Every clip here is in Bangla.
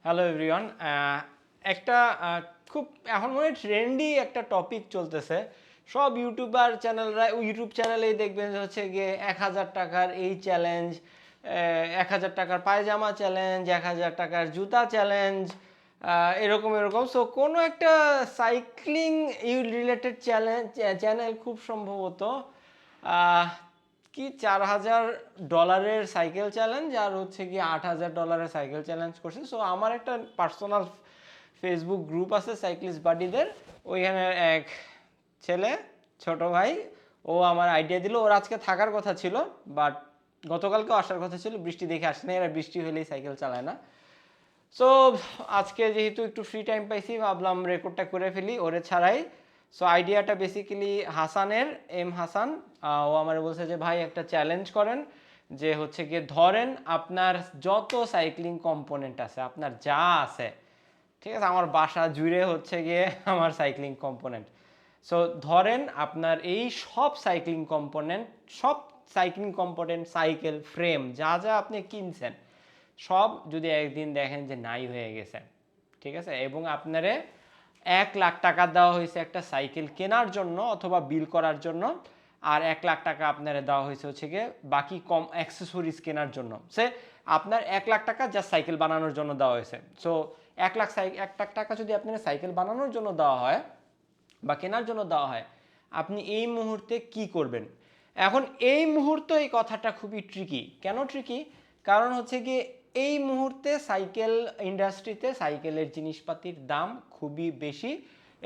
Hello everyone. একটা খুব এখন মনে হয় ট্রেন্ডি একটা টপিক চলতেছে। সব ইউটিউব চ্যানেলেই দেখবেন যে হচ্ছে গিয়ে ১,০০০ টাকার এই চ্যালেঞ্জ, ১,০০০ টাকার পায়জামা চ্যালেঞ্জ, ১,০০০ টাকার জুতা চ্যালেঞ্জ, এরকম এরকম। সো কোনো একটা সাইক্লিং রিলেটেড চ্যানেল খুব সম্ভবত আহ, কি $৪,০০০ সাইকেল চ্যালেঞ্জ আর হচ্ছে কি $৮,০০০ সাইকেল চ্যালেঞ্জ করছে। সো আমার একটা পার্সোনাল ফেসবুক গ্রুপ আছে সাইক্লিস্ট বাডিদের। ওইখানে এক ছেলে, ছোট ভাই, ও আমার আইডিয়া দিল। ওর আজকে থাকার কথা ছিল, বাট গতকালকেও আসার কথা ছিল, বৃষ্টি দেখে আসে না। এরা বৃষ্টি হলেই সাইকেল চালায় না। সো আজকে যেহেতু একটু ফ্রি টাইম পাইছি, ভাবলাম রেকর্ডটা করে ফেলি ওরে ছাড়াই। সো আইডিয়াটা বেসিক্যালি হাসানের, এম হাসান। ও আমার বলছে যে ভাই একটা চ্যালেঞ্জ করেন, যে হচ্ছে গিয়ে ধরেন আপনার যত সাইক্লিং কম্পোনেন্ট আছে, আপনার যা আছে, ঠিক আছে, আমার বাসা জুড়ে হচ্ছে গিয়ে আমার সাইক্লিং কম্পোনেন্ট। সো ধরেন আপনার এই সব সাইক্লিং কম্পোনেন্ট, সাইকেল ফ্রেম, যা যা আপনি কিনছেন, সব যদি একদিন দেখেন যে নাই হয়ে গেছে, ঠিক আছে, এবং আপনারে 1,00,000 টাকা দেওয়া হয়েছে একটা সাইকেল কেনার জন্য অথবা বিল করার জন্য, আর 1,00,000 টাকা আপনারে দেওয়া হয়েছে হচ্ছে গিয়ে বাকি কম অ্যাক্সেসরিজ কেনার জন্য। আপনার 1,00,000 টাকা জাস্ট সাইকেল বানানোর জন্য দেওয়া হয়েছে। সো 1,00,000 টাকা যদি আপনার সাইকেল বানানোর জন্য দেওয়া হয় বা কেনার জন্য দেওয়া হয়, আপনি এই মুহূর্তে কি করবেন? এখন এই মুহূর্তে এই কথাটা খুবই ট্রিকি। কেন ট্রিকি? কারণ হচ্ছে কি, এই মুহূর্তে সাইকেল ইন্ডাস্ট্রিতে সাইকেলের জিনিসপাতির দাম খুবই বেশি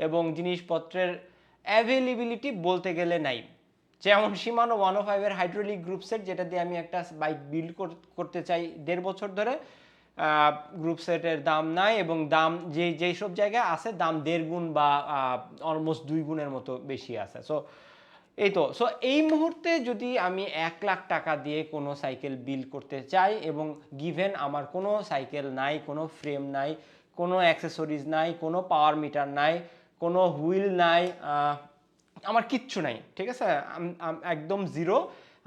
এবং জিনিসপত্রের অ্যাভেলেবিলিটি বলতে গেলে নাই। যেমন Shimano 105 এর হাইড্রোলিক গ্রুপ সেট, যেটা দিয়ে আমি একটা বাইক বিল্ড করতে চাই 1.5 বছর ধরে, গ্রুপ সেটের দাম নাই, এবং দাম যেই সব জায়গায় আছে দাম 1.5 গুণ বা অলমোস্ট 2 গুণের মতো বেশি আছে। সো এই মুহূর্তে যদি আমি 1,00,000 টাকা দিয়ে কোনো সাইকেল বিল্ড করতে চাই, এবং গিভেন আমার কোনো সাইকেল নাই, কোনো ফ্রেম নাই, কোনো অ্যাক্সেসরিজ নাই, কোনো পাওয়ার মিটার নাই, কোনো হুইল নাই, আমার কিচ্ছু নাই, ঠিক আছে, একদম জিরো।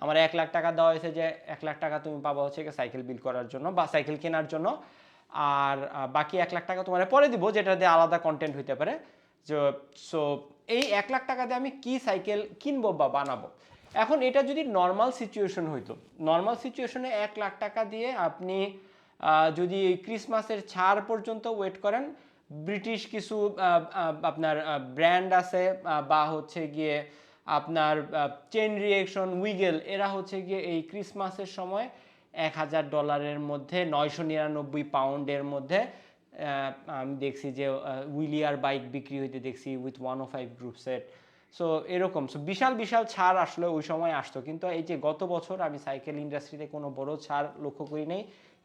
আমার 1,00,000 টাকা দেওয়া হয়েছে যে 1,00,000 টাকা তুমি পাবা হচ্ছে সাইকেল বিল্ড করার জন্য বা সাইকেল কেনার জন্য, আর বাকি 1,00,000 টাকা তোমার পরে দিব, যেটা দিয়ে আলাদা কন্টেন্ট হইতে পারে। সো এই 1,00,000 টাকা দিয়ে আমি কি সাইকেল কিনবো বা বানাবো? এখন এটা যদি নর্মাল সিচুয়েশন হইতো, নর্মাল সিচুয়েশনে 1,00,000 টাকা দিয়ে আপনি যদি ক্রিসমাসের ছাড় পর্যন্ত ওয়েট করেন, ব্রিটিশ কিছু আপনার ব্র্যান্ড আছে, বা হচ্ছে গিয়ে আপনার চেন রিয়েকশন, উইগেল, এরা হচ্ছে গিয়ে এই ক্রিসমাসের সময় $1,000 মধ্যে, 999 পাউন্ডের মধ্যে আমি দেখছি যে হুইলিয়ার বাইক বিক্রি হইতে দেখছি উইথ 105 গ্রুপ সেট। সো এরকম বিশাল বিশাল ছাড় আসলে ওই সময় আসতো, কিন্তু এই যে গত বছর আমি সাইকেল ইন্ডাস্ট্রিতে কোনো বড় ছাড় লক্ষ্য করি নাই,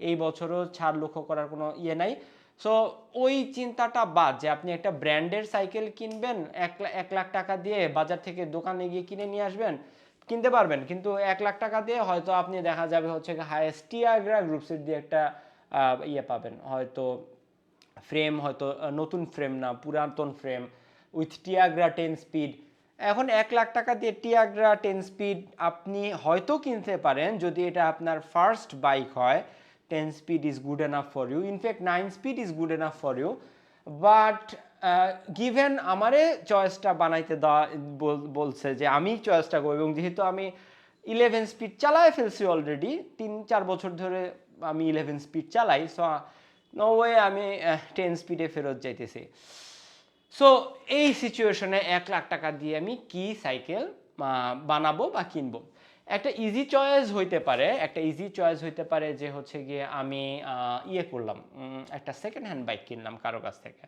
এই বছরও ছাড় লক্ষ্য করার কোনো ইয়ে নাই। সো ওই চিন্তাটা বাদ, যে আপনি একটা ব্র্যান্ডের সাইকেল কিনবেন 1,00,000 টাকা দিয়ে, বাজার থেকে দোকানে গিয়ে কিনে নিয়ে আসবেন, কিনতে পারবেন, কিন্তু 1,00,000 টাকা দিয়ে হয়তো আপনি দেখা যাবে হচ্ছে হায়েস্ট টিয়াগ্রা গ্রুপসের দিয়ে একটা ইয়ে পাবেন, হয়তো ফ্রেম, হয়তো নতুন ফ্রেম না, পুরাতন ফ্রেম, উইথ টিয়াগ্রা 10 স্পিড। এখন 1,00,000 টাকা দিয়ে টিয়াগ্রা 10 স্পিড আপনি হয়তো কিনতে পারেন, যদি এটা আপনার ফার্স্ট বাইক হয়। 10 speed is good enough for you, in fact 9 speed is good enough for you. But given আমারে চয়েসটা বানাইতে দেওয়া বলছে যে আমি চয়েসটা করবো, এবং যেহেতু আমি 11 স্পিড চালায় ফেলছি অলরেডি, 3-4 বছর ধরে আমি 11 স্পিড চালাই, সো নো ওয়ে আমি 10 স্পিডে ফেরত যাইতেছি। সো এই সিচুয়েশনে 1,00,000 টাকা দিয়ে আমি কি সাইকেল বানাবো বা কিনবো? একটা ইজি চয়েস হইতে পারে যে হচ্ছে গিয়ে আমি ইয়ে করলাম, একটা সেকেন্ড হ্যান্ড বাইক কিনলাম কারো কাছ থেকে।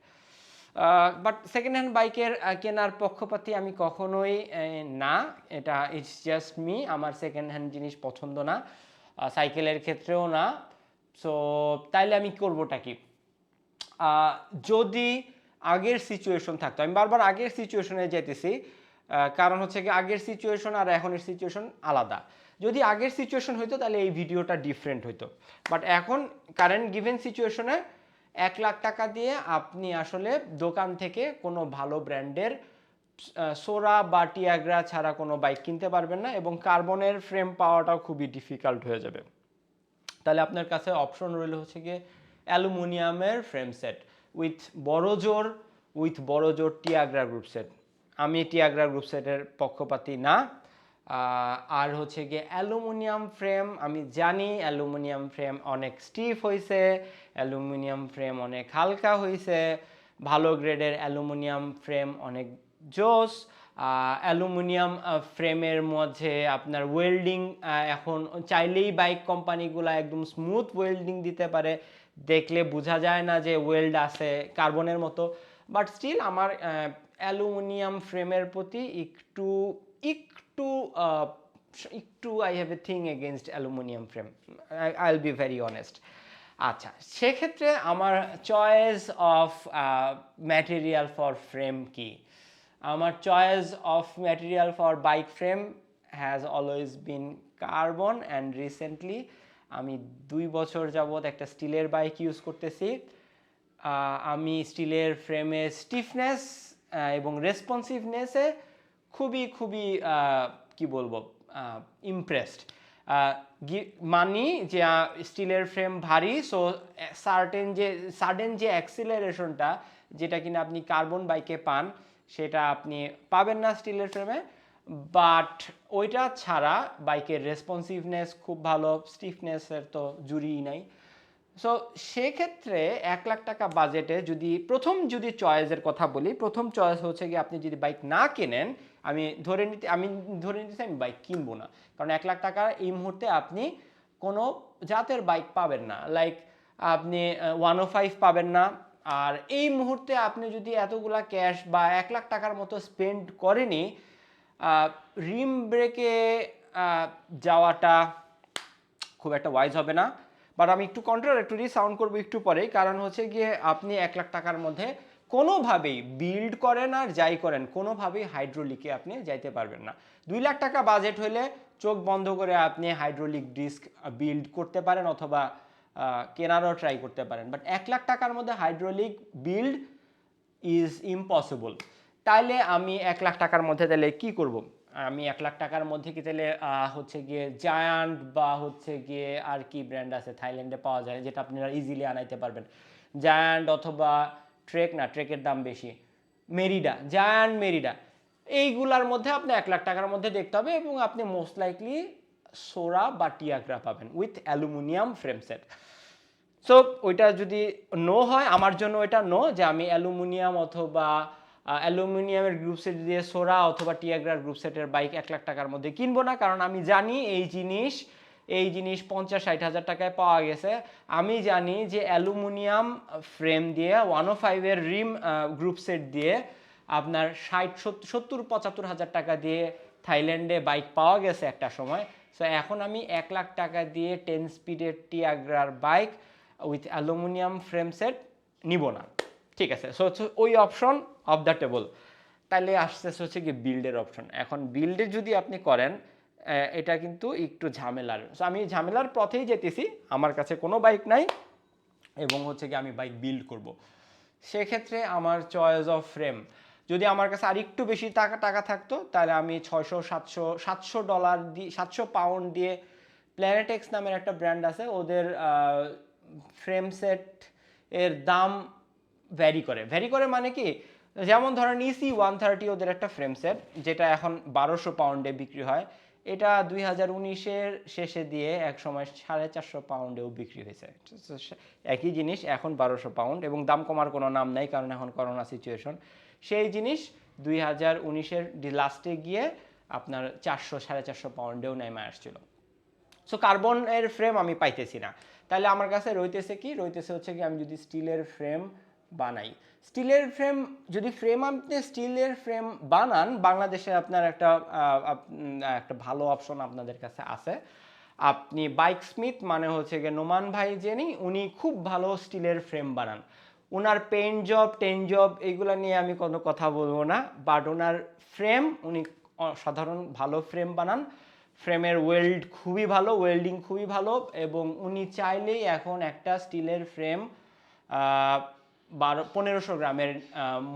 বাট সেকেন্ড হ্যান্ড বাইকের কেনার পক্ষপাতী আমি কখনোই না। এটা ইটস জাস্ট মি, আমার সেকেন্ড হ্যান্ড জিনিস পছন্দ না, সাইকেলের ক্ষেত্রেও না। সো তাইলে আমি করবোটা কি? যদি আগের সিচুয়েশন থাকতো, আমি বারবার আগের সিচুয়েশনে যেতেছি, কারণ হচ্ছে কি আগের সিচুয়েশন আর এখনের সিচুয়েশন আলাদা। যদি আগের সিচুয়েশন হইতো তাহলে এই ভিডিওটা ডিফারেন্ট হইতো, বাট এখন কারেন্ট গিভেন সিচুয়েশনে 1,00,000 টাকা দিয়ে আপনি আসলে দোকান থেকে কোনো ভালো ব্র্যান্ডের সোরা বা টিয়াগ্রা ছাড়া কোনো বাইক কিনতে পারবেন না, এবং কার্বনের ফ্রেম পাওয়াটাও খুবই ডিফিকাল্ট হয়ে যাবে। তাহলে আপনার কাছে অপশন রইল হচ্ছে গিয়ে অ্যালুমিনিয়ামের ফ্রেম সেট উইথ বড় জোর টিয়াগ্রা গ্রুপ সেট। আমি টিয়াগ্রা গ্রুপ সেটের পক্ষপাতী না। আর হচ্ছে গিয়ে অ্যালুমিনিয়াম ফ্রেম, আমি জানি অ্যালুমিনিয়াম ফ্রেম অনেক স্টিফ হয়েছে, অ্যালুমিনিয়াম ফ্রেম অনেক হালকা হয়েছে, ভালো গ্রেডের অ্যালুমিনিয়াম ফ্রেম অনেক জোস। অ্যালুমিনিয়াম ফ্রেমের মধ্যে আপনার ওয়েল্ডিং এখন চাইলেই বাইক কোম্পানিগুলো একদম স্মুথ ওয়েল্ডিং দিতে পারে, দেখলে বোঝা যায় না যে ওয়েল্ড আছে কার্বনের মতো। বাট স্টিল আমার অ্যালুমিনিয়াম ফ্রেমের প্রতি একটু একটু একটু I have a thing against aluminium frame, I will be very honest. আচ্ছা, সেক্ষেত্রে আমার choice of material for frame কি? আমার choice of material for bike frame has always been carbon, and recently আমি 2 বছর যাবৎ একটা স্টিলের বাইক ইউজ করতেছি। আমি স্টিলের ফ্রেমের স্টিফনেস এবং রেসপন্সিভনেসে খুবই খুবই কি বলবো, ইমপ্রেসড। মানি যে স্টিলের ফ্রেম ভারী, সো সাডেন যে অ্যাক্সিলারেশনটা যেটা কিনা আপনি কার্বন বাইকে পান সেটা আপনি পাবেন না স্টিলের ফ্রেমে। বাট ওইটা ছাড়া বাইকের রেসপন্সিভনেস খুব ভালো, স্টিফনেসের তো জুড়িই নাই। সো সেক্ষেত্রে 1 লাখ টাকা বাজেটে যদি চয়েসের কথা বলি, প্রথম চয়েস হচ্ছে কি, আপনি যদি বাইক না কেনেন, আমি ধরে নিতে আমি বাইক কিনবো না, কারণ 1 লাখ টাকা এই মুহূর্তে আপনি কোনো জাতের বাইক পাবেন না। লাইক আপনি 105 পাবেন না। আর এই মুহূর্তে আপনি যদি এতগুলা ক্যাশ বা 1 লাখ টাকার মতো স্পেন্ড করেনি, রিম ব্রেকে যাওয়াটা খুব একটা ওয়াইজ হবে না। বাট আমি একটু কন্ট্রাডিক্টরি সাউন্ড করবো একটু পরেই, কারণ হচ্ছে গিয়ে আপনি 1 লাখ টাকার মধ্যে কোনোভাবেই বিল্ড করেন আর যাই করেন, কোনোভাবেই হাইড্রোলিকে আপনি যাইতে পারবেন না। 2 লাখ টাকা বাজেট হলে চোখ বন্ধ করে আপনি হাইড্রোলিক ডিস্ক বিল্ড করতে পারেন, অথবা কেনারও ট্রাই করতে পারেন। বাট 1 লাখ টাকার মধ্যে হাইড্রোলিক বিল্ড ইজ ইম্পসিবল। তাইলে আমি 1 লাখ টাকার মধ্যে তাহলে কি করব? আমি 1 লাখ টাকার মধ্যে কি তাহলে হচ্ছে গিয়ে জায়ান্ট বা হচ্ছে গিয়ে আর কি ব্র্যান্ড আছে থাইল্যান্ডে পাওয়া যায় যেটা আপনারা ইজিলি আনাইতে পারবেন, জায়ান্ট অথবা ট্রেক, না ট্রেকের দাম বেশি, জায়ান্ট মেরিডা, এইগুলার মধ্যে আপনি 1 লাখ টাকার মধ্যে দেখতে হবে, এবং আপনি মোস্ট লাইকলি সোরা বা টিয়াগ্রা পাবেন with aluminium frame set. So ওইটা যদি নো হয়, আমার জন্য ওইটা নো, যে আমি অ্যালুমিনিয়াম অথবা অ্যালুমিনিয়ামের গ্রুপ সেট দিয়ে সোরা অথবা টিয়াগ্রার গ্রুপ সেটের বাইক 1 লাখ টাকার মধ্যে কিনবো না, কারণ আমি জানি এই জিনিস 50-60 হাজার টাকায় পাওয়া গেছে। আমি জানি যে অ্যালুমিনিয়াম ফ্রেম দিয়ে 105-এর রিম গ্রুপ সেট দিয়ে আপনার 60-70-75 হাজার টাকা দিয়ে থাইল্যান্ডে বাইক পাওয়া গেছে একটা সময়। সো এখন আমি 1 লাখ টাকা দিয়ে 10 স্পিডের টিয়াগ্রার bike with aluminium frame set নিব না। ঠিক আছে, সো ওই অপশন অফ দ্য টেবল। তাহলে আসতেছে হচ্ছে কি বিল্ডের অপশন। এখন বিল্ডে যদি আপনি করেন, এটা কিন্তু একটু ঝামেলার। সো আমি ঝামেলার পথেই যেতেছি, আমার কাছে কোনো বাইক নাই এবং হচ্ছে কি আমি বাইক বিল্ড করব। সেক্ষেত্রে আমার চয়েস অফ ফ্রেম, যদি আমার কাছে আর একটু বেশি টাকা থাকতো, তাহলে আমি $700 দিয়ে, $700 দিয়ে প্ল্যানেটেক্স নামের একটা ব্র্যান্ড আছে, ওদের ফ্রেম সেট এর দাম ভ্যারি করে মানে কি, যেমন ধরেন EC130 ওদের একটা ফ্রেম সেট, যেটা এখন $1200 বিক্রি হয়। এটা 2019-এর শেষে দিয়ে এক সময় $450 বিক্রি হয়েছে। একই জিনিস এখন $1200, এবং দাম কমার কোনো নাম নাই, কারণ এখন করোনা সিচুয়েশন। সেই জিনিস 2019-এর লাস্টে গিয়ে আপনার $400-450 নেমে আসছিল। সো কার্বনের ফ্রেম আমি পাইতেছি না, তাহলে আমার কাছে রইতেছে হচ্ছে কি, আমি যদি স্টিলের ফ্রেম বানাই, যদি আপনি স্টিলের ফ্রেম বানান, বাংলাদেশে আপনার একটা ভালো অপশন আপনাদের কাছে আছে। আপনি বাইক স্মিথ, মানে হচ্ছে গিয়ে নোমান ভাই যিনি, উনি খুব ভালো স্টিলের ফ্রেম বানান। ওনার পেইন্ট জব এইগুলো নিয়ে আমি কোনো কথা বলবো না, বাট ওনার ফ্রেম, উনি সাধারণ ভালো ফ্রেম বানান। ফ্রেমের ওয়েল্ডিং খুবই ভালো, এবং উনি চাইলেই এখন একটা স্টিলের ফ্রেম 1500 গ্রামের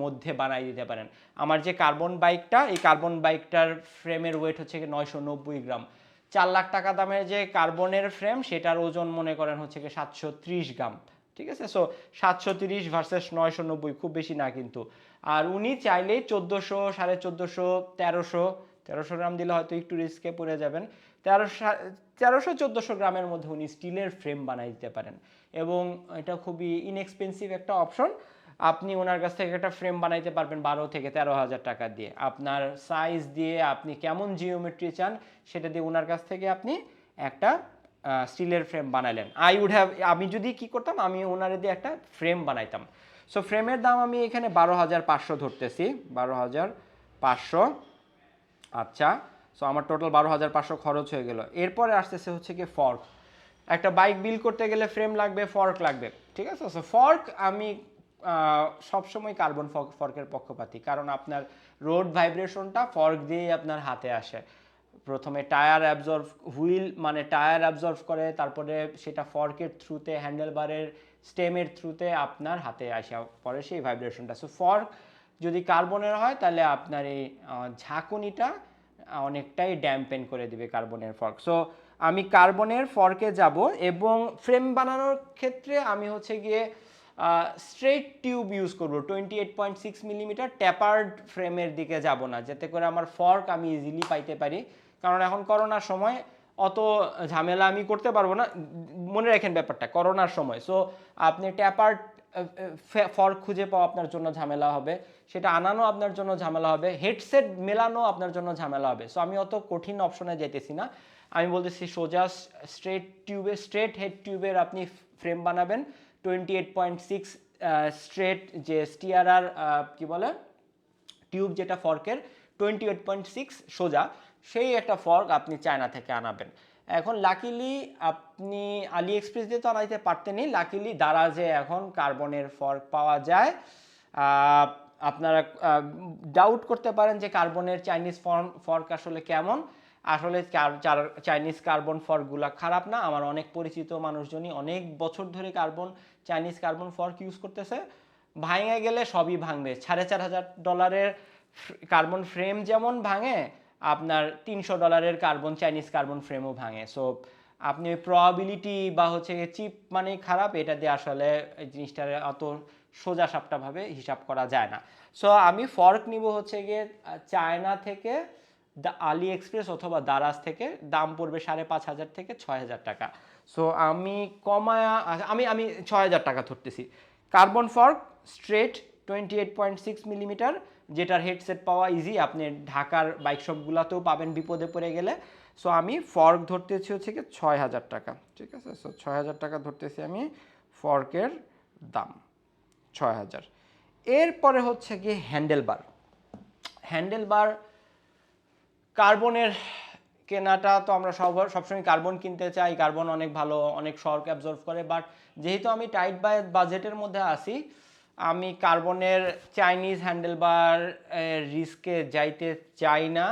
মধ্যে বানাই দিতে পারেন। আমার যে কার্বন বাইকটা, এই কার্বন বাইকটার ফ্রেমের ওয়েট হচ্ছে 990 গ্রাম। 4 লাখ টাকা দামের যে কার্বনের ফ্রেম, সেটার ওজন মনে করেন হচ্ছে 730 গ্রাম, ঠিক আছে। সো 730 ভার্সেস 990 খুব বেশি না কিন্তু। আর উনি চাইলেই 1400, 1450, 1300 গ্রাম দিলে হয়তো একটু রিস্কে পড়ে যাবেন। 1300 1400 গ্রামের মধ্যে উনি স্টিলের ফ্রেম বানাই দিতে পারেন, এবং এটা খুবই ইনএক্সপেন্সিভ একটা অপশন। আপনি ওনার কাছ থেকে একটা ফ্রেম বানাইতে পারবেন 12 থেকে 13 হাজার টাকা দিয়ে। আপনার সাইজ দিয়ে আপনি কেমন জিওমেট্রি চান সেটা দিয়ে ওনার কাছ থেকে আপনি একটা স্টিলের ফ্রেম বানাইলেন। আমি যদি কি করতাম, আমি ওনারে দিয়ে একটা ফ্রেম বানাইতাম। সো ফ্রেমের দাম আমি এখানে 12,500 ধরতেছি, 12,500। আচ্ছা, সো আমার টোটাল 12,500 খরচ হয়ে গেল। এরপরে আসতেছে হচ্ছে কি ফর্ক। একটা বাইক বিল্ড করতে গেলে ফ্রেম লাগবে, ফর্ক লাগবে, ঠিক আছে। সো ফর্ক আমি সবসময় কার্বন ফর্কের পক্ষপাতী, কারণ আপনার রোড ভাইব্রেশনটা ফর্ক দিয়েই আপনার হাতে আসে। প্রথমে টায়ার অ্যাবজর্ভ, হুইল মানে টায়ার অ্যাবজর্ভ করে, তারপরে সেটা ফর্কের থ্রুতে, হ্যান্ডেল বারের স্টেমের থ্রুতে আপনার হাতে আসা পরে সেই ভাইব্রেশনটা। সো ফর্ক যদি কার্বনের হয় তাহলে আপনার এই ঝাঁকুনিটা অনেকটাই ড্যাম্পেন করে দিবে কার্বনের ফর্ক। সো আমি কার্বনের ফর্কে যাব, এবং ফ্রেম বানানোর ক্ষেত্রে আমি হচ্ছে গিয়ে স্ট্রেট টিউব ইউজ করবো 28.6 মিলিমিটার। ট্যাপার্ড ফ্রেমের দিকে যাব না, যাতে করে আমার ফর্ক আমি ইজিলি পাইতে পারি, কারণ এখন করোনার সময় অত ঝামেলা আমি করতে পারবো না। মনে রাখেন ব্যাপারটা করোনার সময়। সো আপনি ট্যাপার্ড ফর্ক খুঁজে পাওয়া আপনার জন্য ঝামেলা হবে, সেটা আনানো আপনার জন্য ঝামেলা হবে, হেডসেট মেলানো আপনার জন্য ঝামেলা হবে। সো আমি অত কঠিন অপশনে যাইতেছি না, আমি বলতেছি সোজা স্ট্রেট হেড টিউবের আপনি ফ্রেম বানাবেন 28.6 স্ট্রেট যে স্টিয়ারার কি বলে টিউব, যেটা ফর্কের 28.6 সোজা, সেই একটা ফর্ক আপনি চায়না থেকে আনাবেন। এখন লাকিলি আপনি আলি এক্সপ্রেস দিয়ে তো আনাইতে পারতেনই, লাকিলি দারাজে এখন কার্বনের ফর্ক পাওয়া যায়। আপনারা ডাউট করতে পারেন যে কার্বনের চাইনিজ ফর্ক আসলে কেমন। আসলে চাইনিজ কার্বন ফর্কগুলো খারাপ না। আমার অনেক পরিচিত মানুষজনই অনেক বছর ধরে চাইনিজ কার্বন ফর্ক ইউজ করতেছে। ভাঙে গেলে সবই ভাঙবে। $4,500 কার্বন ফ্রেম যেমন ভাঙে, আপনার $300 চাইনিজ কার্বন ফ্রেমও ভাঙে। সো আপনি প্রবাবিলিটি বা হচ্ছে চিপ মানে খারাপ, এটা দিয়ে আসলে জিনিসটার অত সোজা সাপটাভাবে হিসাব করা যায় না। সো আমি ফর্ক নিব হচ্ছে গিয়ে চায়না থেকে, আলি এক্সপ্রেস অথবা দারাজ থেকে। দাম পড়বে 5,500 থেকে 6,000 টাকা। সো আমি কমায়া আমি আমি 6,000 টাকা ধরতেছি। কার্বন ফর্ক স্ট্রেট 28.6 মিলিমিটার, যেটার হেডসেট পাওয়া ইজি, আপনি ঢাকার বাইক শপগুলোতেও পাবেন বিপদে পড়ে গেলে। সো আমি ফর্ক ধরতেছি হচ্ছে কি 6,000 টাকা, ঠিক আছে। সো 6,000 টাকা ধরতেছি আমি ফর্কের দাম 6,000। এরপরে হচ্ছে গিয়ে হ্যান্ডেল বার কার্বনের কেনাটা তো আমরা সবসময় কার্বন কিনতে চাই, কার্বন অনেক ভালো, অনেক শর্ক অ্যাবজর্ভ করে। বাট যেহেতু আমি টাইট বাজেটের মধ্যে আসি, আমি কার্বনের চাইনিজ হ্যান্ডেলবার রিস্কে যাইতে চাই না,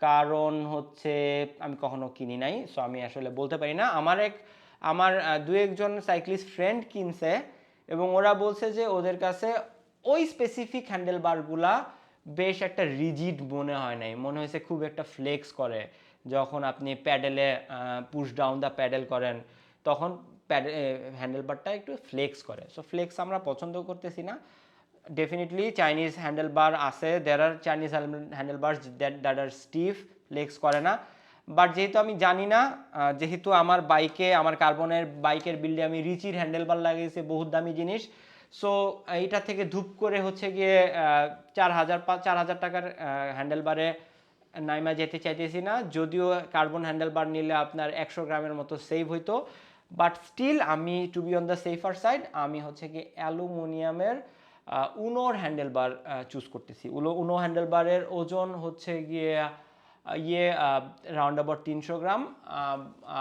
কারণ হচ্ছে আমি কখনো কিনি নাই। সো আমি আসলে বলতে পারি না। আমার দু একজন সাইক্লিস্ট ফ্রেন্ড কিনছে, এবং ওরা বলছে যে ওদের কাছে ওই স্পেসিফিক হ্যান্ডেলবারগুলা বেশ একটা রিজিড মনে হয় নাই, মনে হয়েছে খুব একটা ফ্লেক্স করে। যখন আপনি প্যাডেলে পুশ ডাউন দা প্যাডেল করেন, তখন হ্যান্ডেলবারটা একটু ফ্লেক্স করে। সো ফ্লেক্স আমরা পছন্দ করতেছি না। ডেফিনেটলি চাইনিজ হ্যান্ডেলবার আছে, there are Chinese handlebar that are stiff, flex করে না। বাট যেহেতু আমি জানি না, যেহেতু আমার কার্বনের বাইকের বিল্ডে আমি রিচির হ্যান্ডেলবার লাগিয়েছি, বহুত দামি জিনিস। সো এইটা থেকে ধূপ করে হচ্ছে গিয়ে 4,000 টাকার হ্যান্ডেলবারে নাইমা যেতে চাইতেছি না। যদিও কার্বন হ্যান্ডেলবার নিলে আপনার 100 গ্রামের মতো সেভ হইতো, বাট স্টিল আমি to be on the safer side, আমি হচ্ছে কি অ্যালুমিনিয়ামের উনোর হ্যান্ডেলবার চুজ করতেছি। উনো হ্যান্ডেলবারের ওজন হচ্ছে গিয়ে রাউন্ড অ্যাবাউট 300 গ্রাম,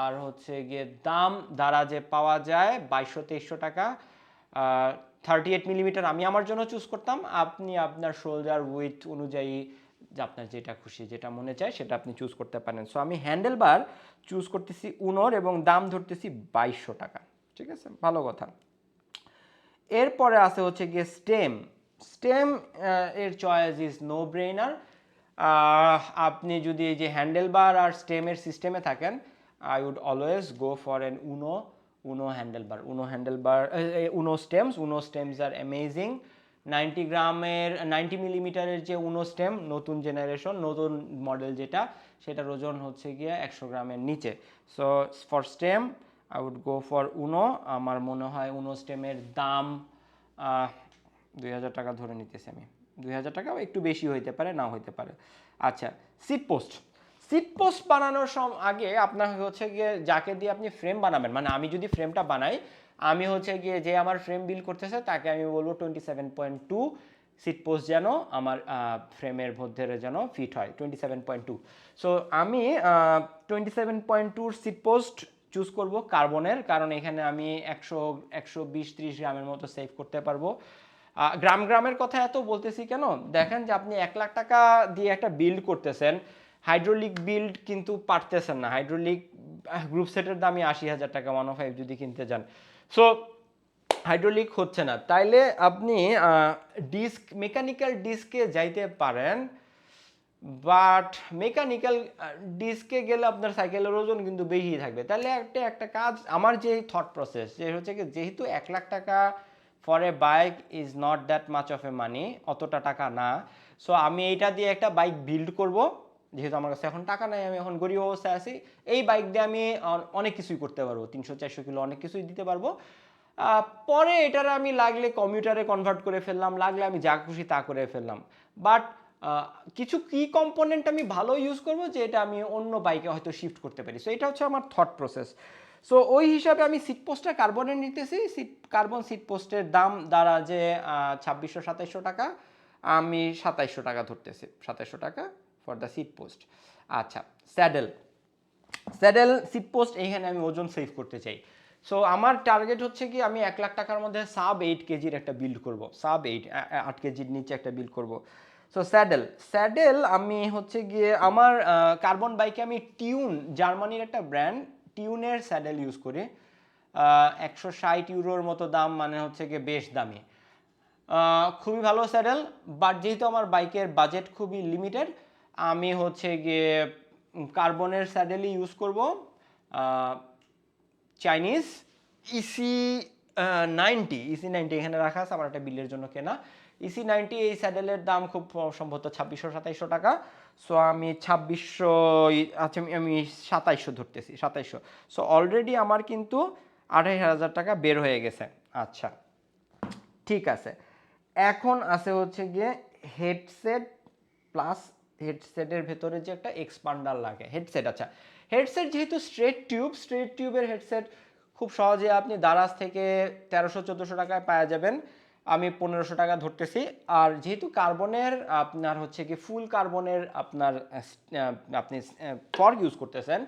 আর হচ্ছে গিয়ে দাম দারাজে পাওয়া যায় 2,200-2,300 টাকা। 38 মিলিমিটার আমি আমার জন্য চুজ করতাম, আপনি আপনার শোল্ডার উইথ অনুযায়ী আপনার যেটা খুশি, যেটা মনে চায় সেটা আপনি চুজ করতে পারেন। সো আমি হ্যান্ডেলবার চুজ করতেছি উনোর, এবং দাম ধরতেছি 2,200 টাকা, ঠিক আছে, ভালো কথা। এরপরে আছে হচ্ছে গিয়ে স্টেম এর চয়েস ইজ নো ব্রেইনার। আপনি যদি এই যে হ্যান্ডেলবার আর স্টেমের সিস্টেমে থাকেন, I would always go for an Uno Uno stems are amazing. 90 মিলিমিটারের যে উনো স্টেম, নতুন জেনারেশন, নতুন মডেল যেটা, সেটার ওজন হচ্ছে গিয়ে 100 গ্রামের নিচে। So for stem I would go for Uno. আমার মনে হয় উনো স্টেমের দাম 2000 টাকা ধরে নিতেছি আমি, 2000 টাকা একটু বেশি হইতে পারে, নাও হইতে পারে। আচ্ছা, সিট পোস্ট বানানোর আগে আপনার হচ্ছে গিয়ে যাকে দিয়ে আপনি ফ্রেম বানাবেন, মানে আমি যদি ফ্রেমটা বানাই, আমি হচ্ছে গিয়ে যে আমার ফ্রেম বিল্ড করতেছে তাকে আমি বলবো 27.2 সিট পোস্ট যেন আমার ফ্রেমের মধ্যে যেন ফিট হয়, 27.2। সো আমি 27.2 সিট পোস্ট চুজ করব কার্বনের, কারণ এখানে আমি 120-130 গ্রামের মতো সেভ করতে পারবো। গ্রামের কথা এত বলতেছি কেন, দেখেন যে আপনি 1 লাখ টাকা দিয়ে একটা বিল্ড করতেছেন, হাইড্রোলিক বিল্ড কিন্তু পারতেছেন না। হাইড্রোলিক গ্রুপ সেটের দামই 80,000 টাকা 105 যদি কিনতে যান। সো হাইড্রোলিক হচ্ছে না, তাইলে আপনি মেকানিক্যাল ডিস্কে যাইতে পারেন, বাট মেকানিক্যাল ডিস্কে গেলে আপনার সাইকেলের ওজন কিন্তু বেশি থাকবে। তাহলে একটা কাজ, আমার যে থট প্রসেস যে হচ্ছে কি, যেহেতু 1 লাখ টাকা for a bike is not that much of a money, অতটা টাকা না। সো আমি এইটা দিয়ে একটা বাইক বিল্ড করব, যেহেতু আমার কাছে এখন টাকা নাই, আমি এখন গরিব অবস্থায় আছি। এই বাইক দিয়ে আমি অনেক কিছুই করতে পারবো, 300-400 কিলো অনেক কিছুই দিতে পারবো। পরে এটার আমি লাগলে কমিউটারে কনভার্ট করে ফেললাম, লাগলে আমি যা খুশি তা করে ফেললাম। বাট কিছু কি কম্পোনেন্ট আমি ভালো ইউজ করবো, যে এটা আমি অন্য বাইকে হয়তো শিফট করতে পারি। সো এটা হচ্ছে আমার থট প্রসেস। সো ওই হিসাবে আমি সিট পোস্টটা কার্বনের নিতেছি। কার্বন সিট পোস্টের দাম দ্বারা যে 2600-2700 টাকা, আমি 2700 টাকা ধরতেছি, 2700 টাকা ফর দ্য সিট পোস্ট। আচ্ছা, স্যাডেল সিট পোস্ট, এইখানে আমি ওজন সেভ করতে চাই। সো আমার টার্গেট হচ্ছে কি, আমি 1 লাখ টাকার মধ্যে সাব 8 কেজির একটা বিল্ড করব, সাব 8 কেজির নিচে একটা বিল্ড করব। সো স্যাডেল আমি হচ্ছে গিয়ে আমার কার্বন বাইকে আমি জার্মানির একটা ব্র্যান্ড টিউনের স্যাডেল ইউজ করি। 160 ইউরোর মতো দাম, মানে হচ্ছে গিয়ে বেশ দামি, খুবই ভালো স্যাডেল। বাট যেহেতু আমার বাইকের বাজেট খুবই লিমিটেড, আমি হচ্ছে গিয়ে কার্বনের স্যাডেলই ইউজ করব। চাইনিজ ইসি 90 এখানে রাখা আছে, আমার একটা বিলের জন্য কেনা ইসি 90। এই স্যাডেলের দাম খুব সম্ভবত 2600-2700 টাকা। সো আমি 2600, আচ্ছা আমি 2700 ধরতেছি, 2700। সো অলরেডি আমার কিন্তু 28,000 টাকা বের হয়ে গেছে। আচ্ছা, ঠিক আছে। এখন আছে হচ্ছে গিয়ে হেডসেট প্লাস হেডসেটের ভেতরে যে একটা এক্সপান্ডার লাগে হেডসেট। আচ্ছা, হেডসেট যেহেতু স্ট্রেট টিউবের হেডসেট খুব সহজে আপনি দারাজ থেকে 1300-1400 টাকায় পাওয়া যাবেন, আমি 1500 টাকা ধরতেছি। আর যেহেতু কার্বনের আপনার হচ্ছে কি ফুল কার্বনের আপনার আপনি ফর্ক ইউজ করতেছেন,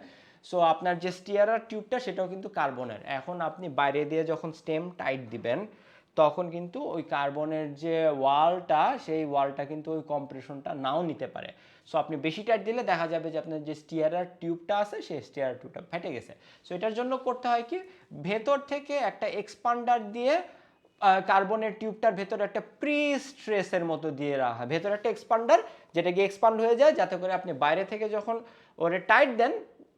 সো আপনার যে স্টিয়ারার টিউবটা সেটাও কিন্তু কার্বনের। এখন আপনি বাইরে দিয়ে যখন স্টেম টাইট দিবেন, তখন কিন্তু ওই কার্বনের যে ওয়ালটা, সেই ওয়ালটা কিন্তু ওই কম্প্রেশনটা নাও নিতে পারে। সো আপনি বেশি টাইট দিলে দেখা যাবে যে আপনার যে স্টিয়ারার টিউবটা আছে, সেই স্টিয়ারার টিউবটা ফেটে গেছে। সো এটার জন্য করতে হয় কি, ভেতর থেকে একটা এক্সপান্ডার দিয়ে কার্বনের টিউবটার ভেতরে একটা প্রি স্ট্রেসের মতো দিয়ে রাখা হয়, ভেতরে একটা এক্সপান্ডার, যেটা গিয়ে এক্সপান্ড হয়ে যায়, যাতে করে আপনি বাইরে থেকে যখন ওরে টাইট দেন,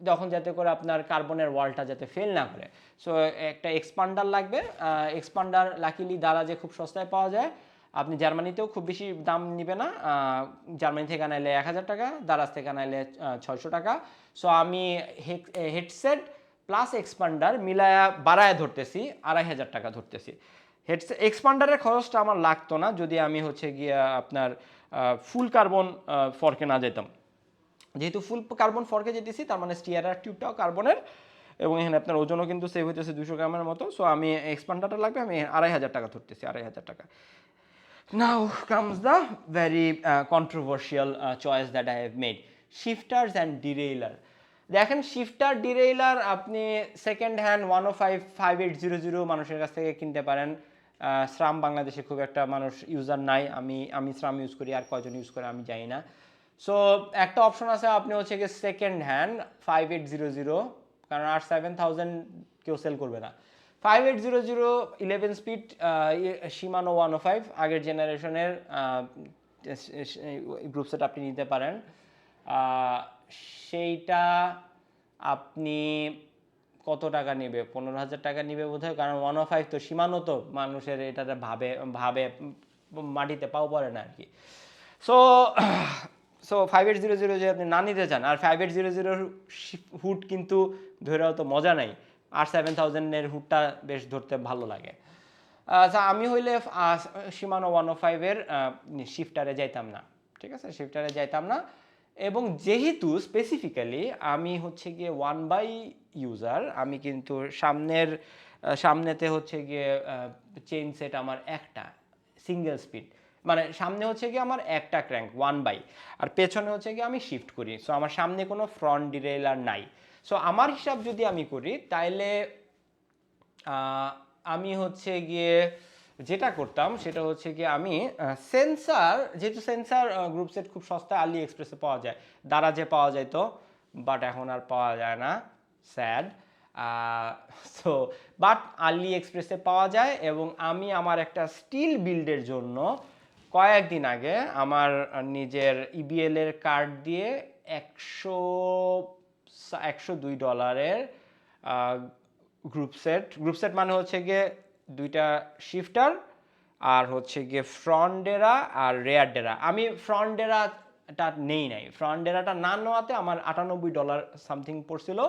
তখন যাতে করে আপনার কার্বনের ওয়ালটা যাতে ফেল না করে। সো একটা এক্সপান্ডার লাগবে। এক্সপান্ডার লাকিলি দারাজে খুব সস্তায় পাওয়া যায়, আপনি জার্মানিতেও খুব বেশি দাম নিবে না। জার্মানি থেকে আনাইলে 1000 টাকা, দারাজ থেকে আনাইলে 600 টাকা। সো আমি হেডসেট প্লাস এক্সপান্ডার মিলায়া বাড়ায় ধরতেছি, 2500 টাকা ধরতেছি। হেডসেট এক্সপান্ডারের খরচটা আমার লাগতো না যদি আমি হচ্ছে গিয়া আপনার ফুল কার্বন ফর্কে না যেতাম। যেহেতু ফুল কার্বন ফর্কে যেতেছি, তার মানে স্টিয়ারার টিউবটাও কার্বনের, এবং এখানে আপনার ওজনও কিন্তু সেভ হইতেছে 200 গ্রামের মতো। সো আমি এক্সপান্ডারটা লাগবে, আমি 2500 টাকা ধরতেছি, 2500 টাকা। Now comes the very controversial choice that I have made, shifters and derailleur. দেখেন, শিফটার ডিরেইলার আপনি সেকেন্ড হ্যান্ড 105-5800 মানুষের কাছ থেকে কিনতে পারেন। শ্রাম বাংলাদেশে খুব একটা মানুষ ইউজার নাই, আমি শ্রাম ইউজ করি, আর কয়জন ইউজ করে আমি জানি না। সো একটা অপশন আছে, আপনি হচ্ছে গিয়ে সেকেন্ড হ্যান্ড 5800, কারণ আর 7000 কেউ সেল করবে না। 5800 11 স্পিড শিমানো 105 আগের জেনারেশনের গ্রুপ সেট আপনি নিতে পারেন। সেইটা আপনি কত টাকা নেবে, 15,000 টাকা নেবে বোধহয়, কারণ 105 তো সীমানো, তো মানুষের এটাতে ভাবে ভাবে মাটিতে পাও পড়ে না আর কি। সো সো 5800 যদি আপনি না নিতে চান, আর 5800 হুড কিন্তু ধরেও তো মজা নাই, আর 7000-এর হুডটা বেশ ধরতে ভালো লাগে। আচ্ছা, আমি হইলে সীমানো 105-এর শিফটারে যাইতাম না, ঠিক আছে, শিফটারে যাইতাম না। এবং যেহেতু স্পেসিফিক্যালি আমি হচ্ছে গিয়ে 1 বাই ইউজার, আমি কিন্তু সামনেতে হচ্ছে গিয়ে চেইন সেট আমার একটা সিঙ্গেল স্পিড, মানে সামনে হচ্ছে গিয়ে আমার একটা ক্র্যাঙ্ক 1 বাই, আর পেছনে হচ্ছে গিয়ে আমি শিফট করি। সো আমার সামনে কোনো ফ্রন্ট ডিরেইলার নাই। সো আমার হিসাব যদি আমি করি তাইলে আমি হচ্ছে গিয়ে যেটা করতাম সেটা হচ্ছে গিয়ে আমি সেন্সার, যেহেতু সেন্সার গ্রুপ সেট খুব সস্তায় আলি এক্সপ্রেসে পাওয়া যায়, দারাজে পাওয়া যায় তো, বাট এখন আর পাওয়া যায় না, স্যাড। সো বাট আলি এক্সপ্রেসে পাওয়া যায়। এবং আমি আমার একটা স্টিল বিল্ডের জন্য কয়েকদিন আগে আমার নিজের ইবিএল এর কার্ড দিয়ে 102 ডলারের গ্রুপ সেট মানে হচ্ছে গিয়ে দুইটা শিফটার আর হচ্ছে গিয়ে ফ্রন্ট ডেরা আর রেয়ার ডেরা। আমি ফ্রন্ট ডেরাটা নাই, ফ্রন্ট ডেরাটা না নেওয়াতে আমার $98 সামথিং পড়ছিল।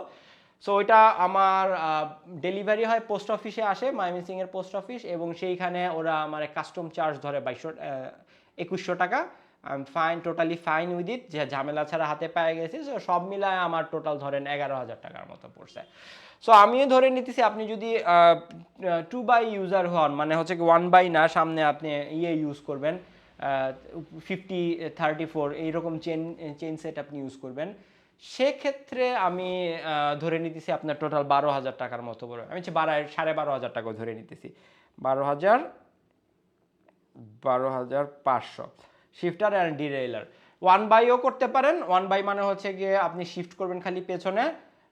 সো ওইটা আমার ডেলিভারি হয় পোস্ট অফিসে, আসে ময়মনসিংহের পোস্ট অফিস, এবং সেইখানে ওরা আমার কাস্টম চার্জ ধরে 2100 টাকা। I am fine, totally fine with it, যে ঝামেলা ছাড়া হাতে পেয়ে গেছি। সো সব মিলায় আমার টোটাল ধরেন 11,000 টাকার মতো পড়ছে। সো আমিও ধরে নিতেছি আপনি যদি 2 বাই ইউজার হন, মানে হচ্ছে কি 1 বাই না, সামনে আপনি ইউজ করবেন 50-34 এইরকম চেইন সেট আপনি ইউজ করবেন, সেক্ষেত্রে আমি ধরে নিতেছি আপনার টোটাল 12,000 টাকার মতো পড়বে। আমি 12,500 টাকা ধরে নিতেছি, 12,500 শিফটার অ্যান্ড ডিরেইলার। 1 বাইও করতে পারেন, 1 বাই মানে হচ্ছে গিয়ে আপনি শিফট করবেন খালি পেছনে,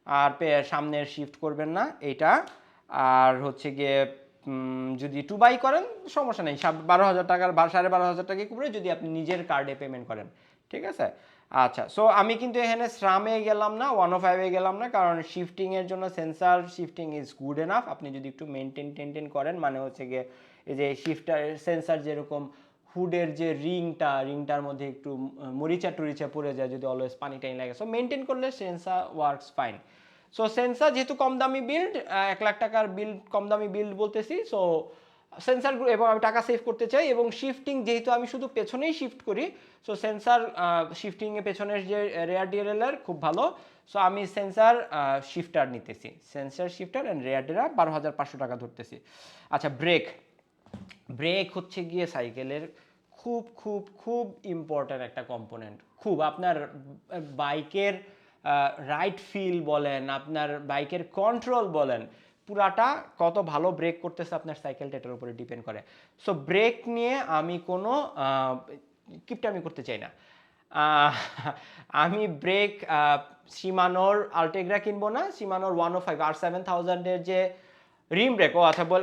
আর সামনের শিফট করবেন না এইটা। আর হচ্ছে গিয়ে যদি 2 বাই করেন সমস্যা নেই, 12,000 টাকার 12,500 টাকা করে যদি আপনি নিজের কার্ডে পেমেন্ট করেন, ঠিক আছে। আচ্ছা, সো আমি কিন্তু এখানে স্রামে গেলাম না, 105-এ গেলাম না, কারণ শিফটিংয়ের জন্য Sensah shifting is good enough. আপনি যদি একটু মেনটেন করেন, মানে হচ্ছে গিয়ে এই যে শিফটার সেন্সার যেরকম হুডের যে রিংটার মধ্যে একটু মরিচা টরিচা পড়ে যায় যদি অলওয়েজ পানি টাইম লাগে, সো মেনটেন করলে Sensah works fine. So Sensah যেহেতু কম দামি বিল্ড, 1 লাখ টাকার বিল্ড, কম দামি বিল্ড বলতেছি, সো সেন্সার, এবং আমি টাকা সেভ করতে চাই, এবং শিফটিং যেহেতু আমি শুধু পেছনেই শিফট করি, সো সেন্সার শিফটিংয়ে পেছনের যে রেয়ার ডিএলএলআর খুব ভালো। সো আমি সেন্সার শিফটার নিতেছি, সেন্সার শিফটার অ্যান্ড রেয়ার ডিএলএলআর 12,500 টাকা ধরতেছি। আচ্ছা, ব্রেক হচ্ছে গিয়ে সাইকেলের খুব খুব খুব ইম্পর্ট্যান্ট একটা কম্পোনেন্ট। খুব আপনার বাইকের রাইট ফিল বলেন, আপনার বাইকের কন্ট্রোল বলেন, পুরাটা কত ভালো ব্রেক করতেছে আপনার সাইকেলটা এটার উপরে ডিপেন্ড করে। সো ব্রেক নিয়ে আমি কোনো কিপটামি করতে চাই না। আমি ব্রেক শিমানোর আলটেগ্রা কিনবো না, শিমানোর 105 R7000-এর যে রিম ব্রেক, আচ্ছা বল,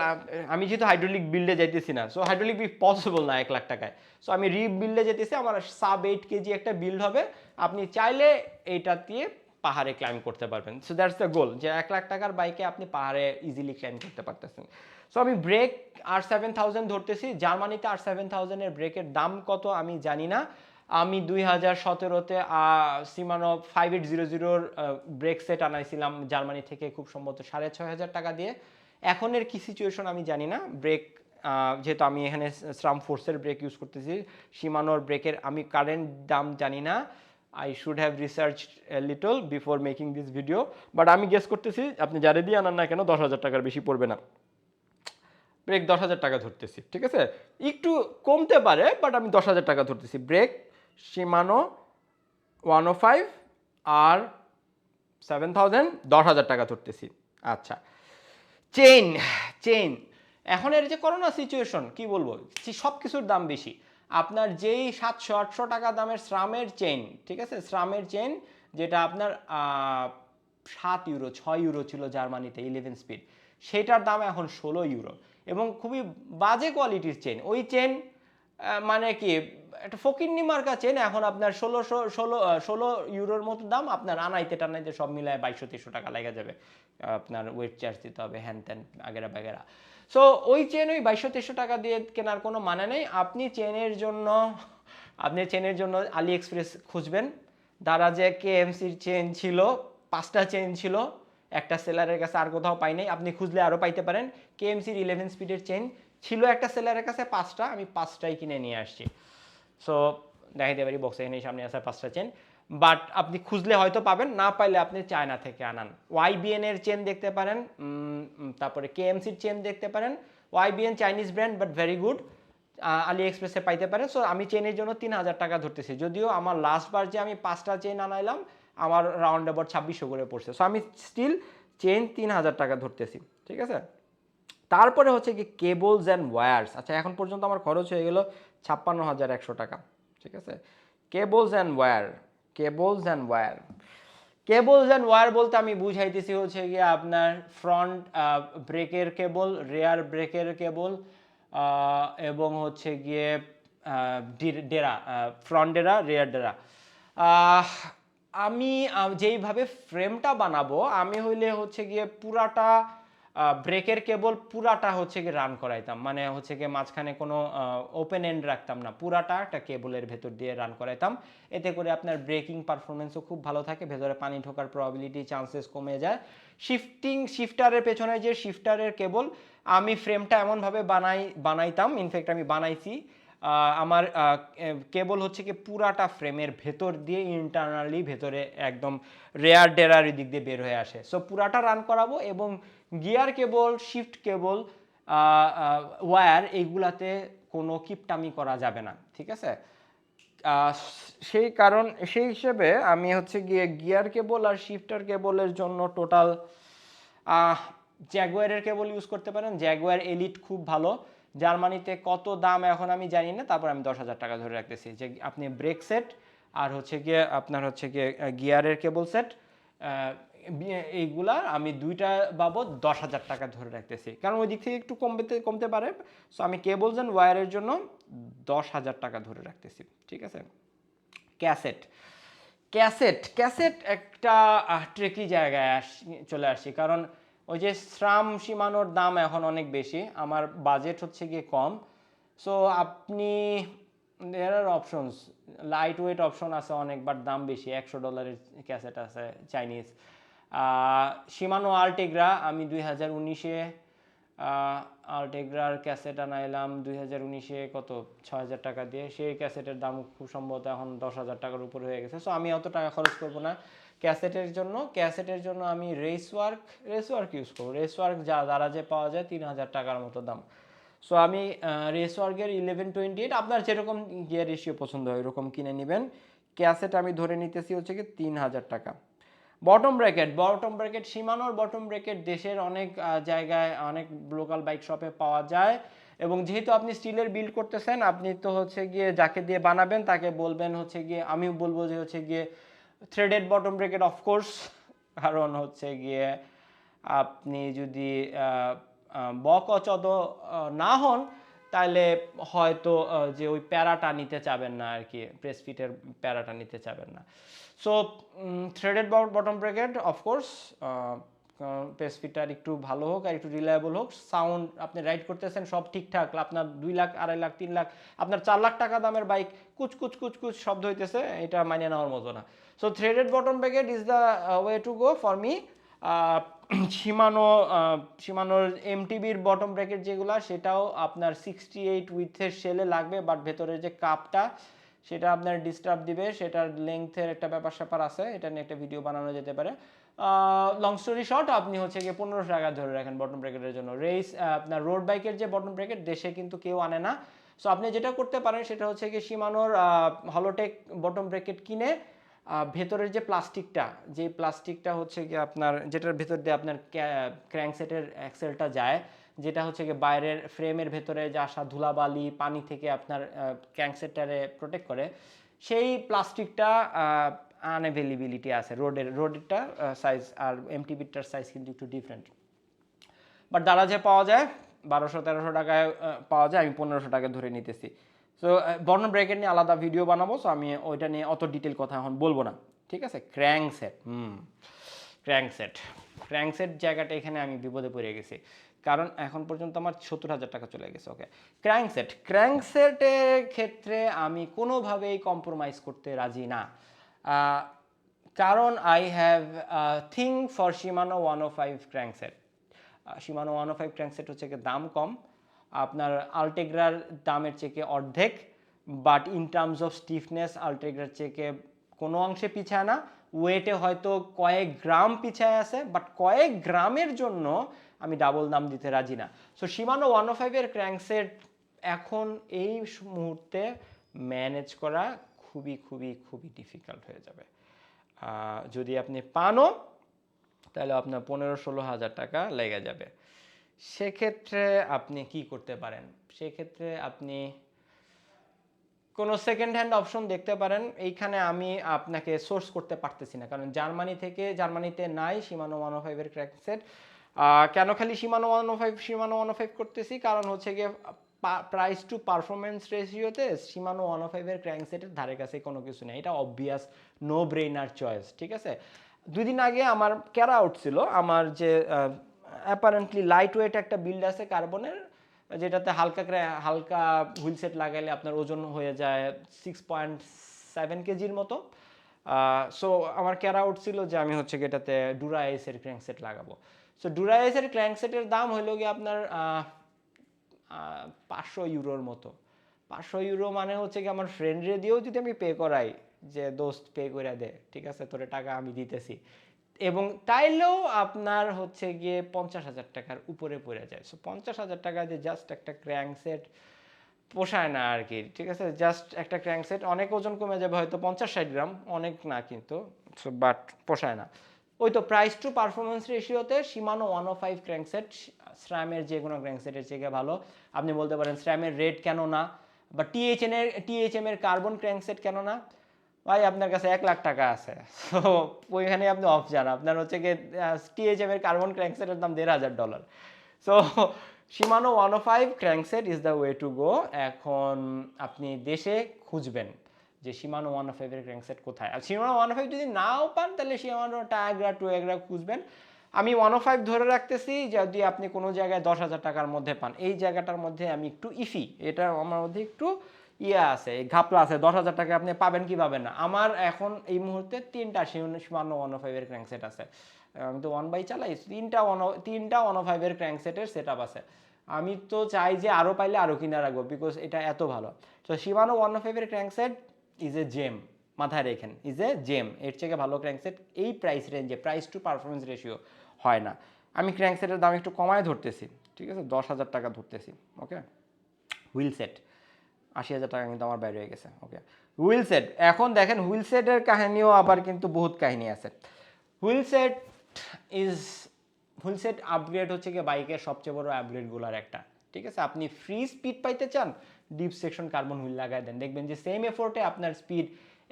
আমি যেহেতু হাইড্রোলিক বিল্ডে যাইতেছি না, সো হাইড্রোলিক বিল্ড পসিবল না 1 লাখ টাকায়। সো আমি রিম বিল্ডে যেতেছি, আমার সাব 8 কেজি একটা বিল্ড হবে, আপনি চাইলে এইটা দিয়ে পাহাড়ে ক্লাইম্ব করতে পারবেন। সো দ্যাটস দ্য গোল, যে 1 লাখ টাকার বাইকে আপনি পাহাড়ে ইজিলি ক্লাইম্ব করতে পারতেছেন। সো আমি ব্রেক R7000 ধরতেছি। জার্মানিতে R7000-এর ব্রেকের দাম কত আমি জানি না। আমি 2017-তে সিমানো 5800-র ব্রেক সেট আনাইছিলাম জার্মানি থেকে, খুব সম্ভবত 6,500 টাকা দিয়ে। এখনের কি সিচুয়েশন আমি জানি না। ব্রেক যেহেতু আমি এখানে স্রাম ফোর্সের ব্রেক ইউজ করতেছি, শিমানোর ব্রেকের আমি কারেন্ট দাম জানি না। I should have research little before making this video, but আমি গেস করতেছি আপনি যারে দিয়ে আনান না কেন 10,000 টাকার বেশি পড়বে না। ব্রেক 10,000 টাকা ধরতেছি, ঠিক আছে, একটু কমতে পারে, বাট আমি 10,000 টাকা ধরতেছি। ব্রেক শিমানো 105 আর 7000, 10,000 টাকা ধরতেছি। আচ্ছা, চেইন এখন এর যে করোনা সিচুয়েশন কি বলবো, সব কিছুর দাম বেশি। আপনার যেই 700-800 টাকা দামের স্রামের চেইন, ঠিক আছে, স্রামের চেইন যেটা আপনার 7 ইউরো 6 ইউরো ছিল জার্মানিতে 11 স্পিড, সেটার দাম এখন 16 ইউরো, এবং খুবই বাজে কোয়ালিটির চেইন। ওই চেইন মানে কি একটা ফকিন্নি মার্কা চেন এখন আপনার 16 ইউরোর মতো দাম, আপনার আনাইতে টানাইতে সব মিলায় 2200-2300 টাকা লেগে যাবে, আপনার ওয়েট চার্জ দিতে হবে হ্যান ত্যান আগেরা বাগেরা। সো ওই চেন ওই 2200-2300 টাকা দিয়ে কেনার কোনো মানে নেই। আপনি চেনের জন্য আলি এক্সপ্রেস খুঁজবেন। দারাজে কেএমসির চেন ছিল, 5টা চেন ছিল, একটা সেলারের কাছে, আর কোথাও পাই নাই। আপনি খুঁজলে আরও পাইতে পারেন। কেএমসির 11 স্পিডের চেন ছিল একটা সেলারের কাছে 5টা, আমি 5টাই কিনে নিয়ে আসছি। সো দেখাইতে পারি, বক্সে এনে সামনে আছে 5টা চেন, বাট আপনি খুঁজলে হয়তো পাবেন, না পাইলে আপনি চায়না থেকে আনান। ওয়াইবিএন এর চেন দেখতে পারেন, তারপরে কেএমসির চেন দেখতে পারেন। YBN Chinese brand but very good, আলি এক্সপ্রেসে পাইতে পারেন। সো আমি চেনের জন্য 3000 টাকা ধরতেছি, যদিও আমার লাস্টবার যে আমি 5টা চেন আনাইলাম আমার রাউন্ড অ্যাবাউট 2600 করে পড়ছে। সো আমি স্টিল চেন 3000 টাকা ধরতেছি, ঠিক আছে। তারপরে হচ্ছে কি কেবলস অ্যান্ড ওয়্যারস। আচ্ছা, এখন পর্যন্ত আমার খরচ হয়ে গেল 56,100 টাকা, ঠিক আছে। Cables and wire, cables and wire, cables and wire বলতে আমি বুঝাইতেছি হচ্ছে গিয়ে আপনার ফ্রন্ট ব্রেকের কেবল, রেয়ার ব্রেকের কেবল, এবং হচ্ছে গিয়ে ডেরা, ফ্রন্ট ডেরা, রেয়ার ডেরা। আমি যেইভাবে ফ্রেমটা বানাবো, আমি হইলে হচ্ছে গিয়ে পুরাটা ব্রেকের কেবল পুরাটা হচ্ছে গিয়ে রান করাইতাম, মানে হচ্ছে গিয়ে মাঝখানে কোনো ওপেন এন্ড রাখতাম না, পুরাটা একটা কেবলের ভেতর দিয়ে রান করাইতাম। এতে করে আপনার ব্রেকিং পারফরমেন্সও খুব ভালো থাকে, ভেতরে পানি ঢোকার প্রবাবিলিটি চান্সেস কমে যায়। শিফটারের পেছনে যে শিফটারের কেবল, আমি ফ্রেমটা এমনভাবে বানাইতাম, ইনফ্যাক্ট আমি বানাইছি, আমার কেবল হচ্ছে কি পুরাটা ফ্রেমের ভেতর দিয়ে ইন্টারনালি ভেতরে একদম রেয়ার ডেরার দিক দিয়ে বের হয়ে আসে। সো পুরাটা রান করাবো, এবং গিয়ার কেবল, শিফট কেবল, ওয়্যার, এইগুলাতে কোনো কিপটামি করা যাবে না, ঠিক আছে। সেই হিসেবে আমি হচ্ছে গিয়ে গিয়ার কেবল আর শিফটার কেবলের জন্য টোটাল জ্যাগুয়ারের কেবল ইউজ করতে পারেন। জ্যাগুয়ার এলিট খুব ভালো, জার্মানিতে কত দাম এখন আমি জানি না, তারপর আমি 10,000 টাকা ধরে রাখতেছি যে আপনি ব্রেক সেট আর হচ্ছে গিয়ে আপনার হচ্ছে গিয়ে গিয়ারের কেবল সেট, এইগুলা আমি দুইটা বাবদ 10,000 টাকা ধরে রাখতেছি, কারণ ওই দিক থেকে একটু কমতে পারে। সো আমি কেবলস অ্যান্ড ওয়্যারের জন্য 10,000 টাকা ধরে রাখতেছি, ঠিক আছে। ক্যাসেট, ক্যাসেট একটা ট্রেকি জায়গায় চলে আসছি, কারণ ওই যে শ্রাম সীমানোর দাম এখন অনেক বেশি, আমার বাজেট হচ্ছে গিয়ে কম। সো আপনি দেয়ার আর অপশনস, লাইট ওয়েট অপশন আছে অনেক, বাট দাম বেশি, $100 ক্যাসেট আছে চাইনিজ। শিমানো আলটেগ্রা, আমি 2019-এ আলটেগ্রার ক্যাসেট আনাইলাম 2019-এ কত 6,000 টাকা দিয়ে, সেই ক্যাসেটের দাম খুব সম্ভবত এখন 10,000 টাকার উপরে হয়ে গেছে। সো আমি অত টাকা খরচ করবো না ক্যাসেটের জন্য আমি রেসওয়ার্ক ইউজ করবো। রেসওয়ার্ক দ্বারা যে পাওয়া যায় 3,000 টাকার মতো দাম। সো আমি রেসওয়ার্কের 1128, আপনার যেরকম গিয়ার রেশিও পছন্দ হয় ওরকম কিনে নেবেন। ক্যাসেট আমি ধরে নিতেছি হচ্ছে কি 3,000 টাকা। বটম ব্র্যাকেট শিমানোর বটম ব্র্যাকেট দেশের অনেক জায়গায় অনেক লোকাল বাইক শপে পাওয়া যায়, এবং যেহেতু আপনি স্টিলের বিল্ড করতেছেন, আপনি তো হচ্ছে গিয়ে যাকে দিয়ে বানাবেন তাকে বলবেন হচ্ছে গিয়ে, আমি বলবো যে হচ্ছে গিয়ে থ্রেডেড বটম ব্র্যাকেট অফকোর্স, কারণ হচ্ছে গিয়ে আপনি যদি বকচদ না হন তাহলে হয়তো যে ওই প্যারাটা নিতে চাবেন না আর কি, প্রেস ফিটের প্যারাটা নিতে চাবেন না। So threaded bottom bracket of course, press ফিটটা একটু ভালো হোক আর একটু রিলায়েবল হোক, সাউন্ড আপনি রাইড করতেছেন সব ঠিকঠাক, আপনার 2 লাখ, 2.5 লাখ, 3 লাখ, আপনার 4 লাখ টাকা দামের বাইক কুচ শব্দ হইতেছে, এটা মানিয়ে নেওয়ার মতো না। So threaded bottom bracket is the way to go for me. শিমানোর এমটিবির বটম ব্র্যাকেট যেগুলো, সেটাও আপনার 68 উইথের সেলে লাগবে, বাট ভেতরের যে কাপটা সেটা আপনার ডিস্টার্ব দিবে, সেটার লেংথের একটা ব্যাপার স্যাপার আছে, এটা নিয়ে একটা ভিডিও বানানো যেতে পারে। লং স্টোরি শর্ট, আপনি হচ্ছে গিয়ে 1500 টাকা ধরে রাখেন বটম ব্র্যাকেটের জন্য। আপনার রোড বাইকের যে বটম ব্র্যাকেট দেশে কিন্তু কেউ আনে না। সো আপনি যেটা করতে পারেন সেটা হচ্ছে গিয়ে শিমানোর হলোটেক বটম ব্র্যাকেট কিনে ভেতরের যে প্লাস্টিকটা হচ্ছে কি আপনার, যেটার ভেতর দিয়ে আপনার ক্র্যাঙ্কসেটের অ্যাক্সেলটা যায়, যেটা হচ্ছে কি বাইরের ফ্রেমের ভেতরে যে আসা ধুলাবালি পানি থেকে আপনার ক্র্যাঙ্কসেটটারে প্রোটেক্ট করে, সেই প্লাস্টিকটা আনঅ্যাভেলেবিলিটি আছে রোডেরটা সাইজ আর এমটিবিটার সাইজ কিন্তু একটু ডিফারেন্ট, বাট দারাজে পাওয়া যায় 1200-1300 টাকায় পাওয়া যায়, আমি 1500 টাকা ধরে নিতেছি। সো বর্ণ ব্র্যাকেট নিয়ে আলাদা ভিডিও বানাবো, সো আমি ওইটা নিয়ে অত ডিটেল কথা এখন বলবো না, ঠিক আছে। ক্র্যাঙ্কসেট, ক্র্যাঙ্কসেট, ক্র্যাঙ্কসেট জায়গাটা এখানে আমি বিপদে পড়ে গেছি, কারণ এখন পর্যন্ত আমার 70,000 টাকা চলে গেছে। ওকে, ক্র্যাঙ্কসেট, ক্র্যাঙ্কসেটের ক্ষেত্রে আমি কোনোভাবেই কম্প্রোমাইজ করতে রাজি না, কারণ I have thing for Shimano 105 crankset. Shimano 105 crankset হচ্ছে কি দাম কম, আপনার আলটেগ্রার দামের চেয়ে অর্ধেক, but in terms of stiffness আলটেগ্রার চেয়ে কোনো অংশে পিছায় না, ওয়েটে হয়তো কয়েক গ্রাম পিছায় আছে, বাট কয়েক গ্রামের জন্য আমি ডাবল দাম দিতে রাজি না। সো শিমানো 105-এর ক্র্যাঙ্কসেট এখন এই মুহূর্তে ম্যানেজ করা খুবই খুবই খুবই ডিফিকাল্ট হয়ে যাবে। যদি আপনি পানও তাহলে আপনার 15-16 হাজার টাকা লেগে যাবে। সেক্ষেত্রে আপনি কি করতে পারেন? সেক্ষেত্রে আপনি কোনো সেকেন্ড হ্যান্ড অপশন দেখতে পারেন। এইখানে আমি আপনাকে সোর্স করতে পারতেছি না, কারণ জার্মানিতে নাই শিমানো 105-এর ক্র্যাঙ্কসেট। কেন খালি শিমানো 105 করতেছি, কারণ হচ্ছে গিয়ে প্রাইস টু পারফরমেন্স রেশিওতে শিমানো 105-এর ক্র্যাঙ্কসেটের ধারে কাছে কোনো কিছু নেই, এটা অবভিয়াস নো ব্রেইনার চয়েস, ঠিক আছে। 2 দিন আগে আমার ক্যারা আউট ছিল, আমার যে অ্যাপারেন্টলি লাইট ওয়েট একটা বিল্ড আছে কার্বনের, যেটাতে হালকা হুইল সেট লাগাইলে আপনার ওজন হয়ে যায় 6.7 কেজির মতো। সো আমার ক্যারা আউট ছিল যে আমি হচ্ছে এটাতে ডুরাইসের ক্র্যাঙ্কসেট লাগাবো। সো ডুরাইসের ক্র্যাঙ্কসেটের দাম হইল গিয়ে আপনার 500 ইউরোর মতো। 500 ইউরো মানে হচ্ছে কি আমার ফ্রেন্ডরে দিয়েও যদি আমি পে করাই, যে দোস্ত পে করে দে, ঠিক আছে তোরে টাকা আমি দিতেছি, এবং তাইলেও আপনার হচ্ছে গিয়ে 50,000 টাকার উপরে পড়ে যায়। সো 50,000 টাকা দিয়ে জাস্ট একটা ক্র্যাঙ্কসেট পোষায় না আর কি, ঠিক আছে। জাস্ট একটা ক্র্যাঙ্কসেট, অনেক ওজন কমে যাবে হয়তো 50-60 গ্রাম, অনেক না কিন্তু, সো বাট পোষায় না। ওই তো প্রাইস টু পারফরমেন্স রেশিওতে শিমানো 105 ক্র্যাঙ্কসেট স্র্যামের যে কোনো ক্র্যাঙ্কসেটের থেকে ভালো। আপনি বলতে পারেন স্র্যামের রেট কেন না, বা টিএইচএম এর কার্বন ক্র্যাঙ্কসেট কেন না? ভাই আপনার কাছে 1 লাখ টাকা আছে, সো ওইখানে আপনি অফ যান, আপনার হচ্ছে গিয়ে টিএইচএম এর কার্বন ক্র্যাঙ্কসেটের দাম $1,500। So শিমানো 105 crankset is the way to গো। এখন আপনি দেশে খুঁজবেন যে শিমানো 105-এর ক্র্যাঙ্কসেট কোথায়। আর শিমানো 105 যদি নাও পান তাহলে শিমানো টায়াগ্রা টুয়াগ্রা খুঁজবেন। আমি 105 ধরে রাখতেছি, যদি আপনি কোনো জায়গায় 10,000 টাকার মধ্যে পান। এই জায়গাটার মধ্যে আমি একটু ইফি, এটা আমার মধ্যে একটু আছে, ঘাপলা আছে। 10,000 টাকা আপনি পাবেন কি পাবেন না। আমার এখন এই মুহূর্তে 3টা শিমানো 105-এর ক্র্যাঙ্কসেট আছে, আমি তো 1 বাই চালাই, 3টা 105-এর ক্র্যাঙ্কসেটের সেট আপ আছে। আমি তো চাই যে আরও পাইলে আরও কিনে রাখবো, বিকজ এটা এত ভালো। তো শিমানো 105-এর ক্র্যাঙ্কসেট ইজ এ জেম, মাথায় রেখেন, ইজ এ জেম। এর থেকে ভালো ক্র্যাঙ্কসেট এই প্রাইস রেঞ্জে, প্রাইস টু পারফরমেন্স রেশিও হয় না। আমি ক্র্যাঙ্কসেটের দাম একটু কমায় ধরতেছি, ঠিক আছে, 10,000 টাকা ধরতেছি। ওকে, হুইল সেট 80,000 টাকা কিন্তু আমার বাইরে হয়ে গেছে। ওকে, হুইল সেট, এখন দেখেন হুইল সেটের কাহিনীও আবার কিন্তু বহুত কাহিনী আছে। Wheel set is wheel set upgrade হচ্ছে কি বাইকের সবচেয়ে বড় আপগ্রেডগুলোর একটা, ঠিক আছে। আপনি ফ্রি স্পিড পাইতে চান, ডিপ সেকশন কার্বন হুইল লাগাই দেন, দেখবেন যে সেম এফোর্টে আপনার speed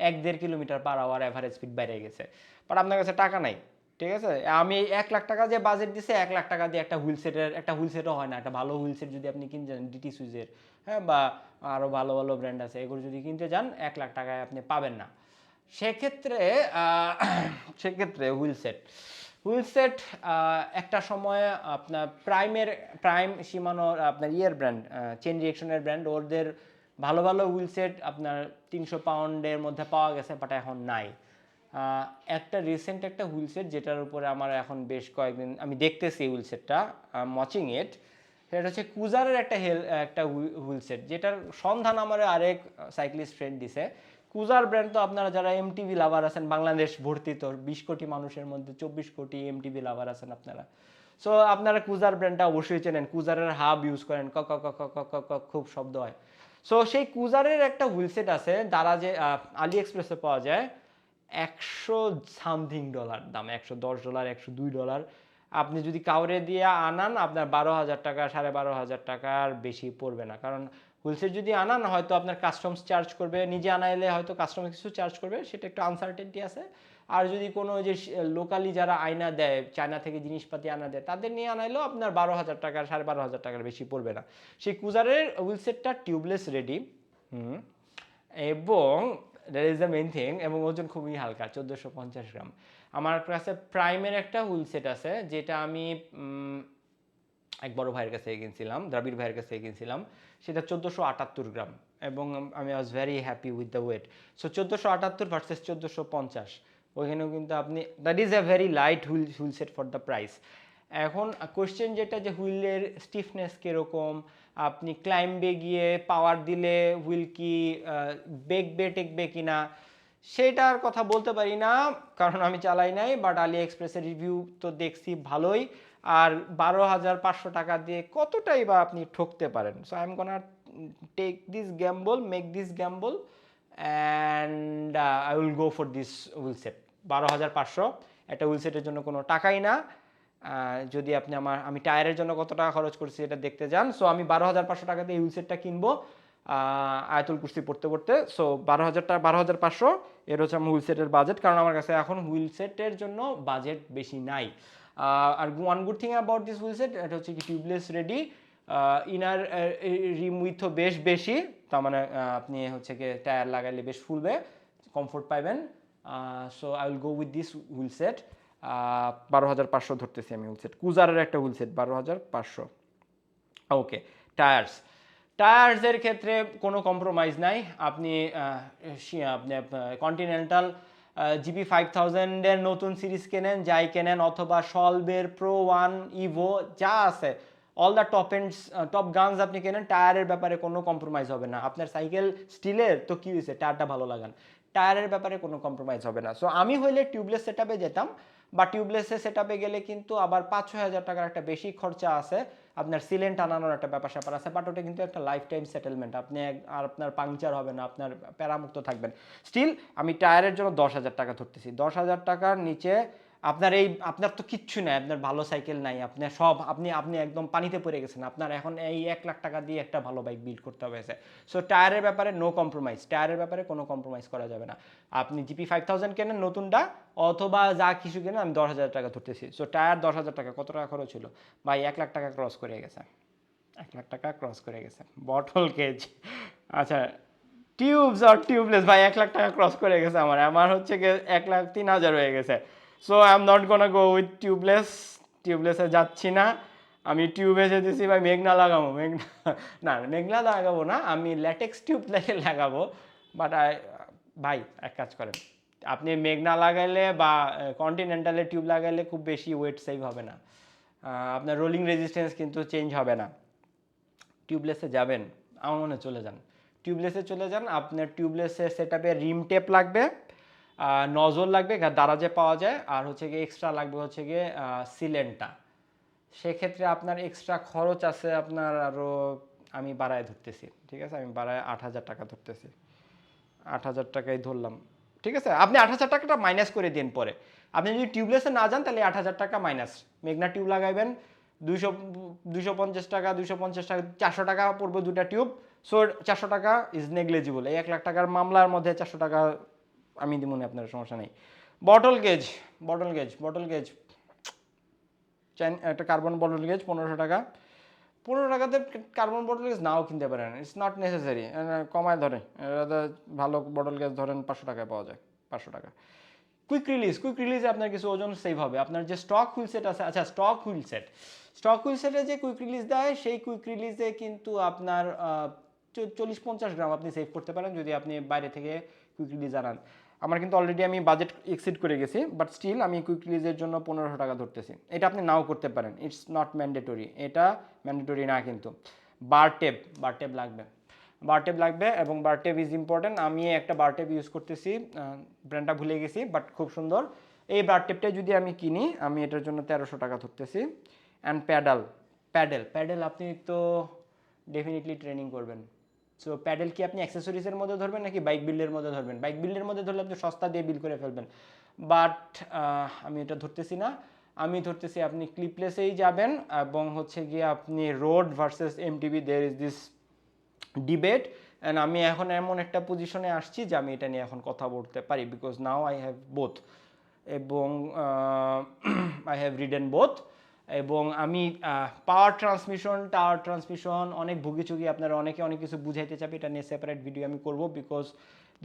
1-1.5 kilometre per hour average speed বেড়ে গেছে। বাট আপনার কাছে টাকা নাই, ঠিক আছে। আমি 1 লাখ টাকা যে বাজেট দিছে, 1 লাখ টাকা দিয়ে একটা হুইল সেটও হয় না। একটা ভালো হুইল সেট যদি আপনি কিনতে যান ডিটি সুইজের, হ্যাঁ, বা আরও ভালো ভালো ব্র্যান্ড আছে, এগুলো যদি কিনতে যান 1 লাখ টাকায় আপনি পাবেন না। সেক্ষেত্রে হুইল সেট একটা সময় আপনার প্রাইম শিমানোর আপনার ব্র্যান্ড, চেন রিঅ্যাকশনের ব্র্যান্ড, ওদের ভালো ভালো হুইল সেট আপনার 300 পাউন্ডের মধ্যে পাওয়া গেছে, বাট এখন নাই। একটা রিসেন্ট একটা হুইল সেট যেটার উপরে আমার এখন বেশ কয়েকদিন আমি দেখতেছি হুইল সেটটা, ওয়াচিং ইট, সেটা হচ্ছে কুজারের একটা হুইল সেট, যেটার সন্ধান আমার আরেক সাইক্লিস্ট ফ্রেন্ড দিছে। কুজার ব্র্যান্ড তো আপনারা যারা এমটিভি লাভার আছেন, বাংলাদেশ ভর্তি তো 20 কোটি মানুষের মধ্যে 24 কোটি এমটিভি লাভার আছেন আপনারা। সো আপনারা কুজার ব্র্যান্ডটা অবশ্যই চেনেন, কুজারের হাব ইউজ করেন, ক ক ক ক ক ক খুব শব্দ হয়। সো সেই কুজারের একটা হুইল সেট আছে, তারা যে আলি এক্সপ্রেসে পাওয়া যায়, $100 দাম, $110, $102। আপনি যদি কাউরে দিয়ে আনান আপনার 12,000 টাকা, 12,500 টাকার বেশি পড়বে না, কারণ হুইলসেট যদি আনান হয়তো আপনার কাস্টমস চার্জ করবে, নিজে আনাইলে হয়তো কাস্টমস কিছু চার্জ করবে, সেটা একটু আনসার্টেনটি আছে। আর যদি কোনো যে লোকালি যারা আয়না দেয়, চায়না থেকে জিনিসপাতি আনা দেয়, তাদের নিয়ে আনাইলেও আপনার 12,000 টাকা, 12,500 টাকার বেশি পড়বে না। সেই কুজারের হুইলসেটটা টিউবলেস রেডি, হুম, এবং that is the main thing, এবং ওজন খুবই হালকা, 1450 গ্রাম। আমার কাছে প্রাইমের একটা হুইল সেট আছে, যেটা আমি এক বড় ভাইয়ের কাছে কিনছিলাম, দ্রাবিড় ভাইয়ের কাছে কিনছিলাম। সেটা 1478 গ্রাম, এবং আমি was very happy with the weight. So 1478 versus 1450, ওইখানেও কিন্তু আপনি, that is a very light wheel set for the price. এখন কোয়েশ্চেন যেটা, যে হুইলের স্টিফনেস কীরকম, আপনি ক্লাইম্বে গিয়ে পাওয়ার দিলে হুইল কি বেকবে টেকবে কিনা, সেটার কথা বলতে পারি না, কারণ আমি চালাই নাই। বাট আলি এক্সপ্রেসের রিভিউ তো দেখছি ভালোই। আর 12,500 টাকা দিয়ে কতটাই বা আপনি ঠকতে পারেন। So I am gonna take this gamble, make this gamble, and I will go for this wheel set. 12,500 একটা হুইল সেটের জন্য কোনো টাকাই না। যদি আপনি আমি টায়ারের জন্য কত টাকা খরচ করছি এটা দেখতে যান। সো আমি 12,500 টাকা দিয়ে হুইল সেটটা কিনবো আয়াতুল কুরসি পড়তে পড়তে। সো 12,500 এর হচ্ছে আমার হুইল সেটের বাজেট, কারণ আমার কাছে এখন হুইল সেটের জন্য বাজেট বেশি নাই। আর one good thing about this wheel set, এটা হচ্ছে কি টিউবলেস রেডি, ইনার রিম উইথও বেশ বেশি, তার মানে আপনি হচ্ছে কি টায়ার লাগাইলে বেশ ফুলবে, কমফোর্ট পাইবেন। So I will go with this wheel set. 12,500 ধরতেছি আমি হুইল সেট, কুজারের একটা হুইল সেট 12,500। ওকে, টায়ার্সের ক্ষেত্রে কোনো কম্প্রোমাইজ নাই। আপনি আপনি কন্টিনেন্টাল জিপি 5000-এর নতুন সিরিজ কেনেন, যাই কেনেন, অথবা সলবের প্রো 1 ইভো যা আছে, অল দ্য টপ গানস আপনি কেনেন, টায়ারের ব্যাপারে কোনো কম্প্রোমাইজ হবে না। আপনার সাইকেল স্টিলের তো কী হয়েছে, টায়ারটা ভালো লাগান, টায়ারের ব্যাপারে কোনো কম্প্রোমাইজ হবে না। সো আমি হইলে টিউবলেস সেটআপে যেতাম, বা টিউবলেসের সেটআপে গেলে কিন্তু আবার 5-6 হাজার টাকার একটা বেশি খরচা আছে, আপনার সিলেন্ট আনানোর একটা ব্যাপার স্যাপার আছে। বাট ওটা কিন্তু একটা লাইফ টাইম সেটেলমেন্ট, আপনি আর আপনার পাংচার হবে না, আপনার প্যারামুক্ত থাকবেন। স্টিল আমি টায়ারের জন্য 10,000 টাকা ধরতেছি। 10,000 টাকার নিচে আপনার তো কিচ্ছু নাই, আপনার ভালো সাইকেল নাই, আপনার সব আপনি একদম পানিতে পড়ে গেছেন। আপনার এখন এই 1 লাখ টাকা দিয়ে একটা ভালো বাইক বিল্ড করতে হবে। সো টায়ারের ব্যাপারে নো কম্প্রোমাইজ, টায়ারের ব্যাপারে কোনো কম্প্রোমাইজ করা যাবে না। আপনি জিপি 5000 কেনেন নতুনটা, অথবা যা কিছু কেনেন, আমি 10,000 টাকা ধরতেছি। সো টায়ার 10,000 টাকা, কত টাকা খরচ হলো ভাই? 1 লাখ টাকা ক্রস করে গেছে, 1 লাখ টাকা ক্রস করে গেছে। বটল কেজ, আচ্ছা, টিউবস আর টিউবলেস ভাই 1 লাখ টাকা ক্রস করে গেছে। আমার হচ্ছে গিয়ে 1,03,000 হয়ে গেছে। So I am not gonna go with টিউবলেসে যাচ্ছি না। আমি টিউবে যেতেছি ভাই মেঘনা লাগাবো, মেঘনা লাগাবো না, আমি ল্যাটেক্স টিউব লাগাবো। বাট ভাই এক কাজ করেন, আপনি মেঘনা লাগাইলে বা কন্টিনেন্টালের টিউব লাগাইলে খুব বেশি ওয়েট সেভ হবে না, আপনার রোলিং রেজিস্ট্যান্স কিন্তু চেঞ্জ হবে না। টিউবলেসে যাবেন, আমার মনে চলে যান, টিউবলেসে চলে যান। আপনার টিউবলেসের সেটআপে রিম টেপ লাগবে, নজল লাগবে, দারাজে পাওয়া যায়, আর হচ্ছে গিয়ে এক্সট্রা লাগবে হচ্ছে গিয়ে সিলেন্টটা। সেক্ষেত্রে আপনার এক্সট্রা খরচ আছে আপনার আরও, আমি বাড়ায় ধরতেছি, ঠিক আছে, আমি বাড়ায় 8,000 টাকা ধরতেছি, 8,000 টাকাই ধরলাম, ঠিক আছে। আপনি 8,000 টাকাটা মাইনাস করে দিন পরে। আপনি যদি টিউবলেসে না যান তাহলে 8,000 টাকা মাইনাস, মেঘনা টিউব লাগাইবেন, 250 টাকা, 250 টাকা, 400 টাকা পড়বে দুটা টিউব। সো 400 টাকা ইজ নেগলিজিবল। এই 1 লাখ টাকার মামলার মধ্যে 400 টাকা আমি দিব না, আপনার সমস্যা নেই। বটল গেজ, একটা কার্বন বটল গেজ 1500 টাকা। 15 টাকাতে কার্বন বটল গেজ নাও কিনতে পারেন, ইটস নট নেসেসারি, কমায় ধরে, এটা ভালো বটল গেজ ধরেন 500 টাকায় পাওয়া যায়, 500 টাকা। কুইক রিলিজে আপনার কিছু ওজন সেভ হবে। আপনার যে স্টক হুইল সেট আছে, আচ্ছা স্টক হুইল সেটে যে কুইক রিলিজ দেয়, সেই কুইক রিলিজে কিন্তু আপনার 40-50 গ্রাম আপনি সেভ করতে পারেন যদি আপনি বাইরে থেকে কুইক রিলিজ আনান। আমার কিন্তু অলরেডি আমি বাজেট এক্সিড করে গেছি, বাট স্টিল আমি কুইক রিলিজের জন্য 1500 টাকা ধরতেছি। এটা আপনি নাও করতে পারেন, ইটস নট ম্যান্ডেটরি, এটা ম্যান্ডেটরি না কিন্তু। বারটেপ লাগবে, এবং বারটেপ ইজ ইম্পর্টেন্ট। আমি একটা বারটেপ ইউজ করতেছি, ব্র্যান্ডটা ভুলে গেছি, বাট খুব সুন্দর। এই বারটেপটা যদি আমি কিনি, আমি এটার জন্য 1300 টাকা ধরতেছি। অ্যান্ড প্যাডেল আপনি তো ডেফিনেটলি ট্রেনিং করবেন। সো প্যাডেল কি আপনি অ্যাক্সেসরিজের মধ্যে ধরবেন নাকি বাইক বিল্ডের মধ্যে ধরবেন? বাইক বিল্ডের মধ্যে ধরলে আপনি সস্তা দিয়ে বিল করে ফেলবেন, বাট আমি এটা ধরতেছি না। আমি ধরতেছি আপনি ক্লিপলেসেই যাবেন, এবং হচ্ছে গিয়ে আপনি road versus MTB, there is this debate, and আমি এখন এমন একটা পজিশনে আসছি যে আমি এটা নিয়ে এখন কথা বলতে পারি, because now I have both, এবং আই হ্যাভ রিডেন বোথ, এবং আমি টাওয়ার ট্রান্সমিশন অনেক ভুগিচুগি, আপনারা অনেকে অনেক কিছু বুঝাইতে চাবে, এটা নিয়ে সেপারেট ভিডিও আমি করব, because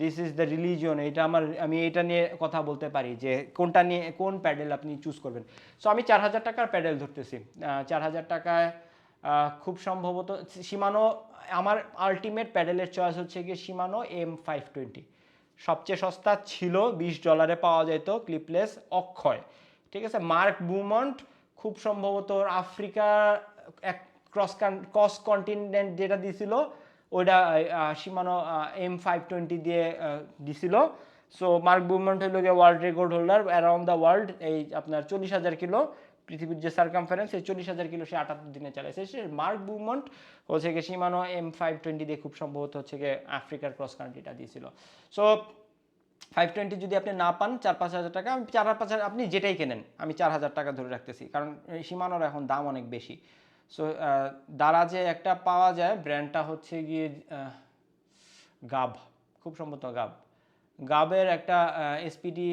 this is the religion. এটা আমি এটা নিয়ে কথা বলতে পারি যে কোনটা নিয়ে কোন প্যাডেল আপনি চুজ করবেন। সো আমি 4000 টাকার প্যাডেল ধরতেছি। 4000 টাকায় খুব সম্ভবত শিমানো, আমার আলটিমেট প্যাডেলের চয়েস হচ্ছে গিয়ে শিমানো M520। সবচেয়ে সস্তা ছিল, $20 পাওয়া যেত, ক্লিপলেস, অক্ষয়, ঠিক আছে। মার্ক বুমন্ট খুব সম্ভবত আফ্রিকা এক ক্রস কন্টিনেন্ট যেটা দিছিল ওইটা শিমানো M520 দিয়ে দিছিল। সো মার্ক বুমন্ট হইল গিয়ে world record holder around the world, এই আপনার 40,000 কিলো পৃথিবীর যে সার্কামফারেন্স, এই 40,000 কিলো সে 78 দিনে চালাইছে। সে মার্ক বুমন্ট হচ্ছে গিয়ে শিমানো M520 দিয়ে খুব সম্ভবত হচ্ছে গিয়ে আফ্রিকার ক্রস কান্ট্রিটা দিয়েছিল। সো 520 যদি আপনি না পান 4-5 হাজার টাকা, আমি 4-5 হাজার, আপনি যেটাই কেনেন আমি 4,000 টাকা ধরে রাখতেছি, কারণ শিমানোর এখন দাম অনেক বেশি। সো দারাজে একটা পাওয়া যায়, ব্র্যান্ডটা হচ্ছে গিয়ে গাব, খুব সম্ভবত গাবের একটা এসপিডি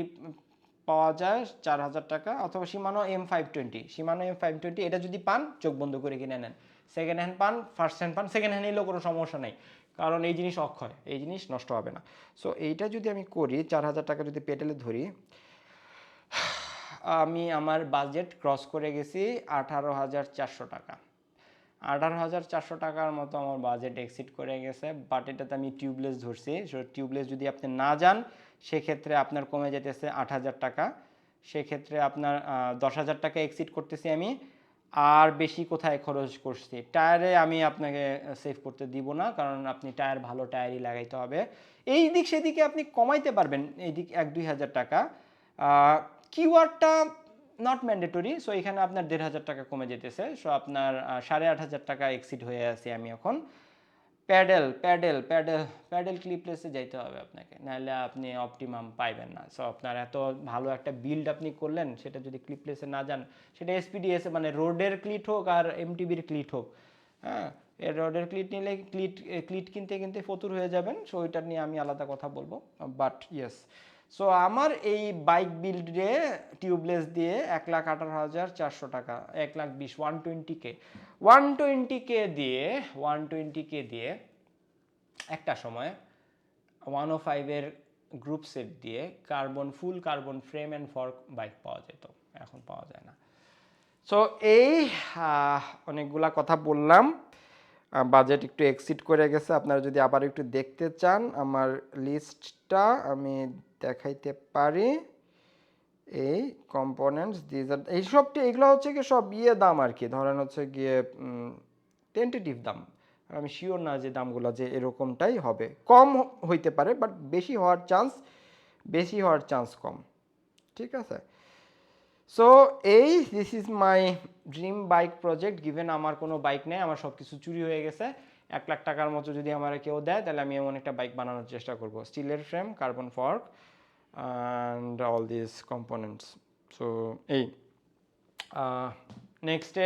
পাওয়া যায় 4,000 টাকা, অথবা শিমানো M520 এটা যদি পান চোখ বন্ধ করে কিনে নেন। সেকেন্ড হ্যান্ড পান, ফার্স্ট হ্যান্ড পান, সেকেন্ড হ্যান্ড নিলেও কোনো সমস্যা নেই, কারণ এই জিনিস অক্ষয়, এই জিনিস নষ্ট হবে না। সো এইটা যদি আমি করি, 4,000 টাকা যদি পেডেলে ধরি, আমি আমার বাজেট ক্রস করে গেছি 18,400 টাকা। 18,400 টাকার মতো আমার বাজেট এক্সিড করে গেছে, বাট এটাতে আমি টিউবলেস ধরছি। সো টিউবলেস যদি আপনি না যান সেক্ষেত্রে আপনার কমে যেতেছে 8,000 টাকা, সেক্ষেত্রে আপনার 10,000 টাকা এক্সিড করতেছি আমি। আর বেশি কোথায় খরচ করছি, টায়ারে আমি আপনাকে সেভ করতে দিব না, কারণ আপনি টায়ার ভালো টায়ারই লাগাইতে হবে। এই দিক সেদিকে আপনি কমাইতে পারবেন, এই দিক 1-2 হাজার টাকা। কিওয়ার্ডটা নট ম্যান্ডেটরি, সো এখানে আপনার 1,500 টাকা কমে যেতেছে। সো আপনার 8,500 টাকা এক্সিড হয়ে আছে আমি এখন। প্যাডেল ক্লিপলেসে যাইতে হবে আপনাকে, নাহলে আপনি অপটিমাম পাইবেন না। সো আপনার এত ভালো একটা বিল্ড আপনি করলেন, সেটা যদি ক্লিপলেসে না যান, সেটা এসপিডিএস মানে রোডের ক্লিট হোক আর এমটিবির ক্লিট হোক, হ্যাঁ, এর রোডের ক্লিট নিলে ক্লিট কিনতে কিনতে ফতুর হয়ে যাবেন। সো ওইটা নিয়ে আমি আলাদা কথা বলবো, বাট ইয়েস। সো আমার এই বাইক বিল্ডে টিউবলেস দিয়ে 1,18,400 টাকা, 1,20,000, 120K দিয়ে একটা সময় 105-এর গ্রুপ সেট দিয়ে ফুল carbon frame and fork bike পাওয়া যেত, এখন পাওয়া যায় না। সো এই অনেকগুলা কথা বললাম, বাজেট একটু এক্সিড করে গেছে। আপনারা যদি আবার একটু দেখতে চান আমার লিস্টটা আমি দেখাইতে পারি। এই কম্পোনেন্টস এইগুলো হচ্ছে কি সব দাম আর কি, ধরেন হচ্ছে গিয়ে টেন্টেটিভ দাম, আমি শিওর না যে দামগুলো যে এরকমটাই হবে, কম হইতে পারে, বাট বেশি হওয়ার চান্স কম, ঠিক আছে। So this is my dream bike project. Given আমার কোনো বাইক নেই, আমার সব কিছু চুরি হয়ে গেছে, 1,00,000 টাকার মতো যদি আমার কেউ দেয়, তাহলে আমি এমন একটা বাইক বানানোর চেষ্টা করব, স্টিলের frame, carbon fork and all this components. So এই নেক্সটে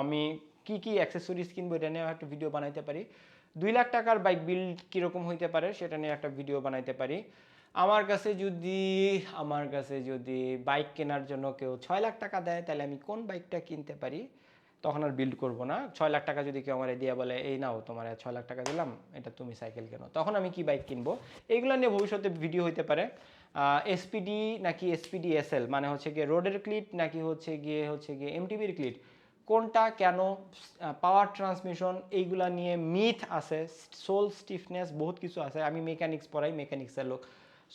আমি কি অ্যাক্সেসরিজ কিনবো, এটা নিয়ে একটা ভিডিও বানাইতে পারি। 2,00,000 টাকার বাইক বিল্ড কীরকম হইতে পারে সেটা নিয়ে একটা ভিডিও বানাইতে পারি। আমার কাছে যদি বাইক কেনার জন্য কেউ 6,00,000 টাকা দেয়, তাহলে আমি কোন বাইকটা কিনতে পারি, তখন আর বিল্ড করব না। 6,00,000 টাকা যদি কেউ আমার দিয়ে বলে এই নাও তোমার 6,00,000 টাকা দিলাম, এটা তুমি সাইকেল কেনো, তখন আমি কি বাইক কিনবো, এইগুলো নিয়ে ভবিষ্যতে ভিডিও হইতে পারে। এসপিডি নাকি এসপিডি এসএল, মানে হচ্ছে গিয়ে রোডের ক্লিট নাকি হচ্ছে গিয়ে এমটিবির ক্লিট, কোনটা কেন, পাওয়ার ট্রান্সমিশন, এইগুলা নিয়ে মিথ আছে, সোল স্টিফনেস, বহুত কিছু আছে। আমি মেকানিক্স পড়াই, মেকানিক্সের লোক।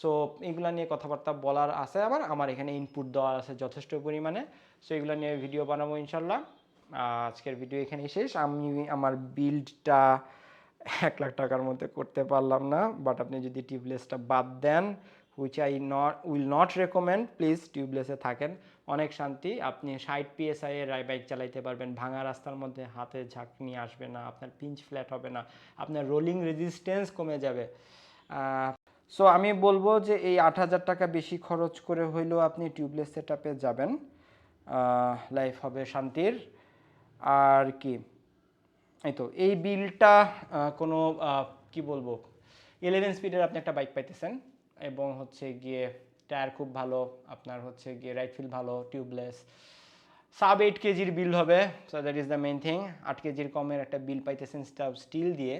সো এইগুলা নিয়ে কথাবার্তা বলার আছে, আমার এখানে ইনপুট দেওয়ার আছে যথেষ্ট পরিমাণে। সো এগুলো নিয়ে ভিডিও বানাবো ইনশাল্লাহ। আজকের ভিডিও এখানেই শেষ। আমি আমার বিল্ডটা 1,00,000 টাকার মধ্যে করতে পারলাম না, বাট আপনি যদি টিউবলেসটা বাদ দেন, which will not recommend, please টিউবলেসে থাকেন, অনেক শান্তি। আপনি 60 PSI এর বাইক চালাইতে পারবেন, ভাঙা রাস্তার মধ্যে হাতে ঝাঁকুনি আসবে না, আপনার পিঞ্চ ফ্ল্যাট হবে না, আপনার রোলিং রেজিস্ট্যান্স কমে যাবে। সো আমি বলবো যে এই 8,000 টাকা বেশি খরচ করে হইলেও আপনি টিউবলেস সেটআপে যাবেন, লাইফ হবে শান্তির। আর কি, এই তো এই বিলটা কোনো কি বলবো, 11 স্পিডের আপনি একটা বাইক পাইতেছেন, এবং হচ্ছে গিয়ে টায়ার খুব ভালো, আপনার হচ্ছে গিয়ে রাইড ফিল ভালো, টিউবলেস, সাব 8 কেজির বিল হবে, so that is the main thing. 8 কেজির কমের একটা বিল পাইতেছেন স্টিল দিয়ে,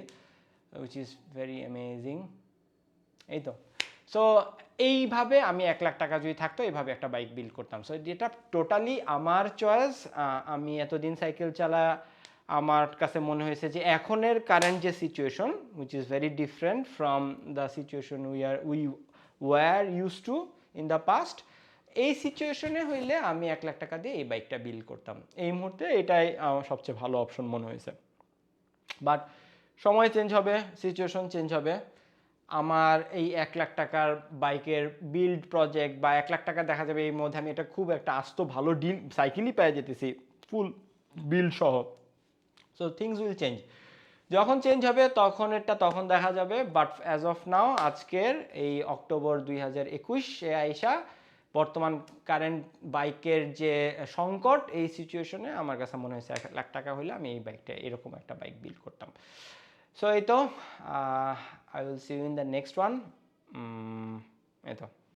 উইচ ইজ ভেরি অ্যামেজিং। এই তো, সো এইভাবে আমি 1 লাখ টাকা যদি থাকতো এইভাবে একটা বাইক বিল্ড করতাম। সো যেটা টোটালি আমার চয়েস। আমি এতদিন সাইকেল চালা, আমার কাছে মনে হয়েছে যে এখনের কারেন্ট যে situation, which is very different from the situation we were use to in the past, এই সিচুয়েশনে হইলে আমি 1 লাখ টাকা দিয়ে এই বাইকটা বিল্ড করতাম। এই মুহূর্তে এটাই আমার সবচেয়ে ভালো অপশন মনে হয়েছে। বাট সময় চেঞ্জ হবে, সিচুয়েশন চেঞ্জ হবে। আমার এই 1 লাখ টাকার বাইকের বিল্ড প্রজেক্ট বা 1 লাখ টাকা দেখা যাবে এই মধ্যে আমি এটা খুব একটা আস্ত ভালো ডিল সাইকেলই পেয়ে যেতেছি ফুল বিল্ড সহ। সো থিংস উইল চেঞ্জ, যখন চেঞ্জ হবে তখন এটা তখন দেখা যাবে। বাট অ্যাজ অফ নাও আজকের এই অক্টোবর 2021 আইসা বর্তমান কারেন্ট বাইকের যে সংকট, এই সিচুয়েশনে আমার কাছে মনে হয়েছে 1 লাখ টাকা হলে আমি এই বাইকটা এরকম একটা বাইক বিল্ড করতাম। সো এই তো, I will see you in the next one. এই তো।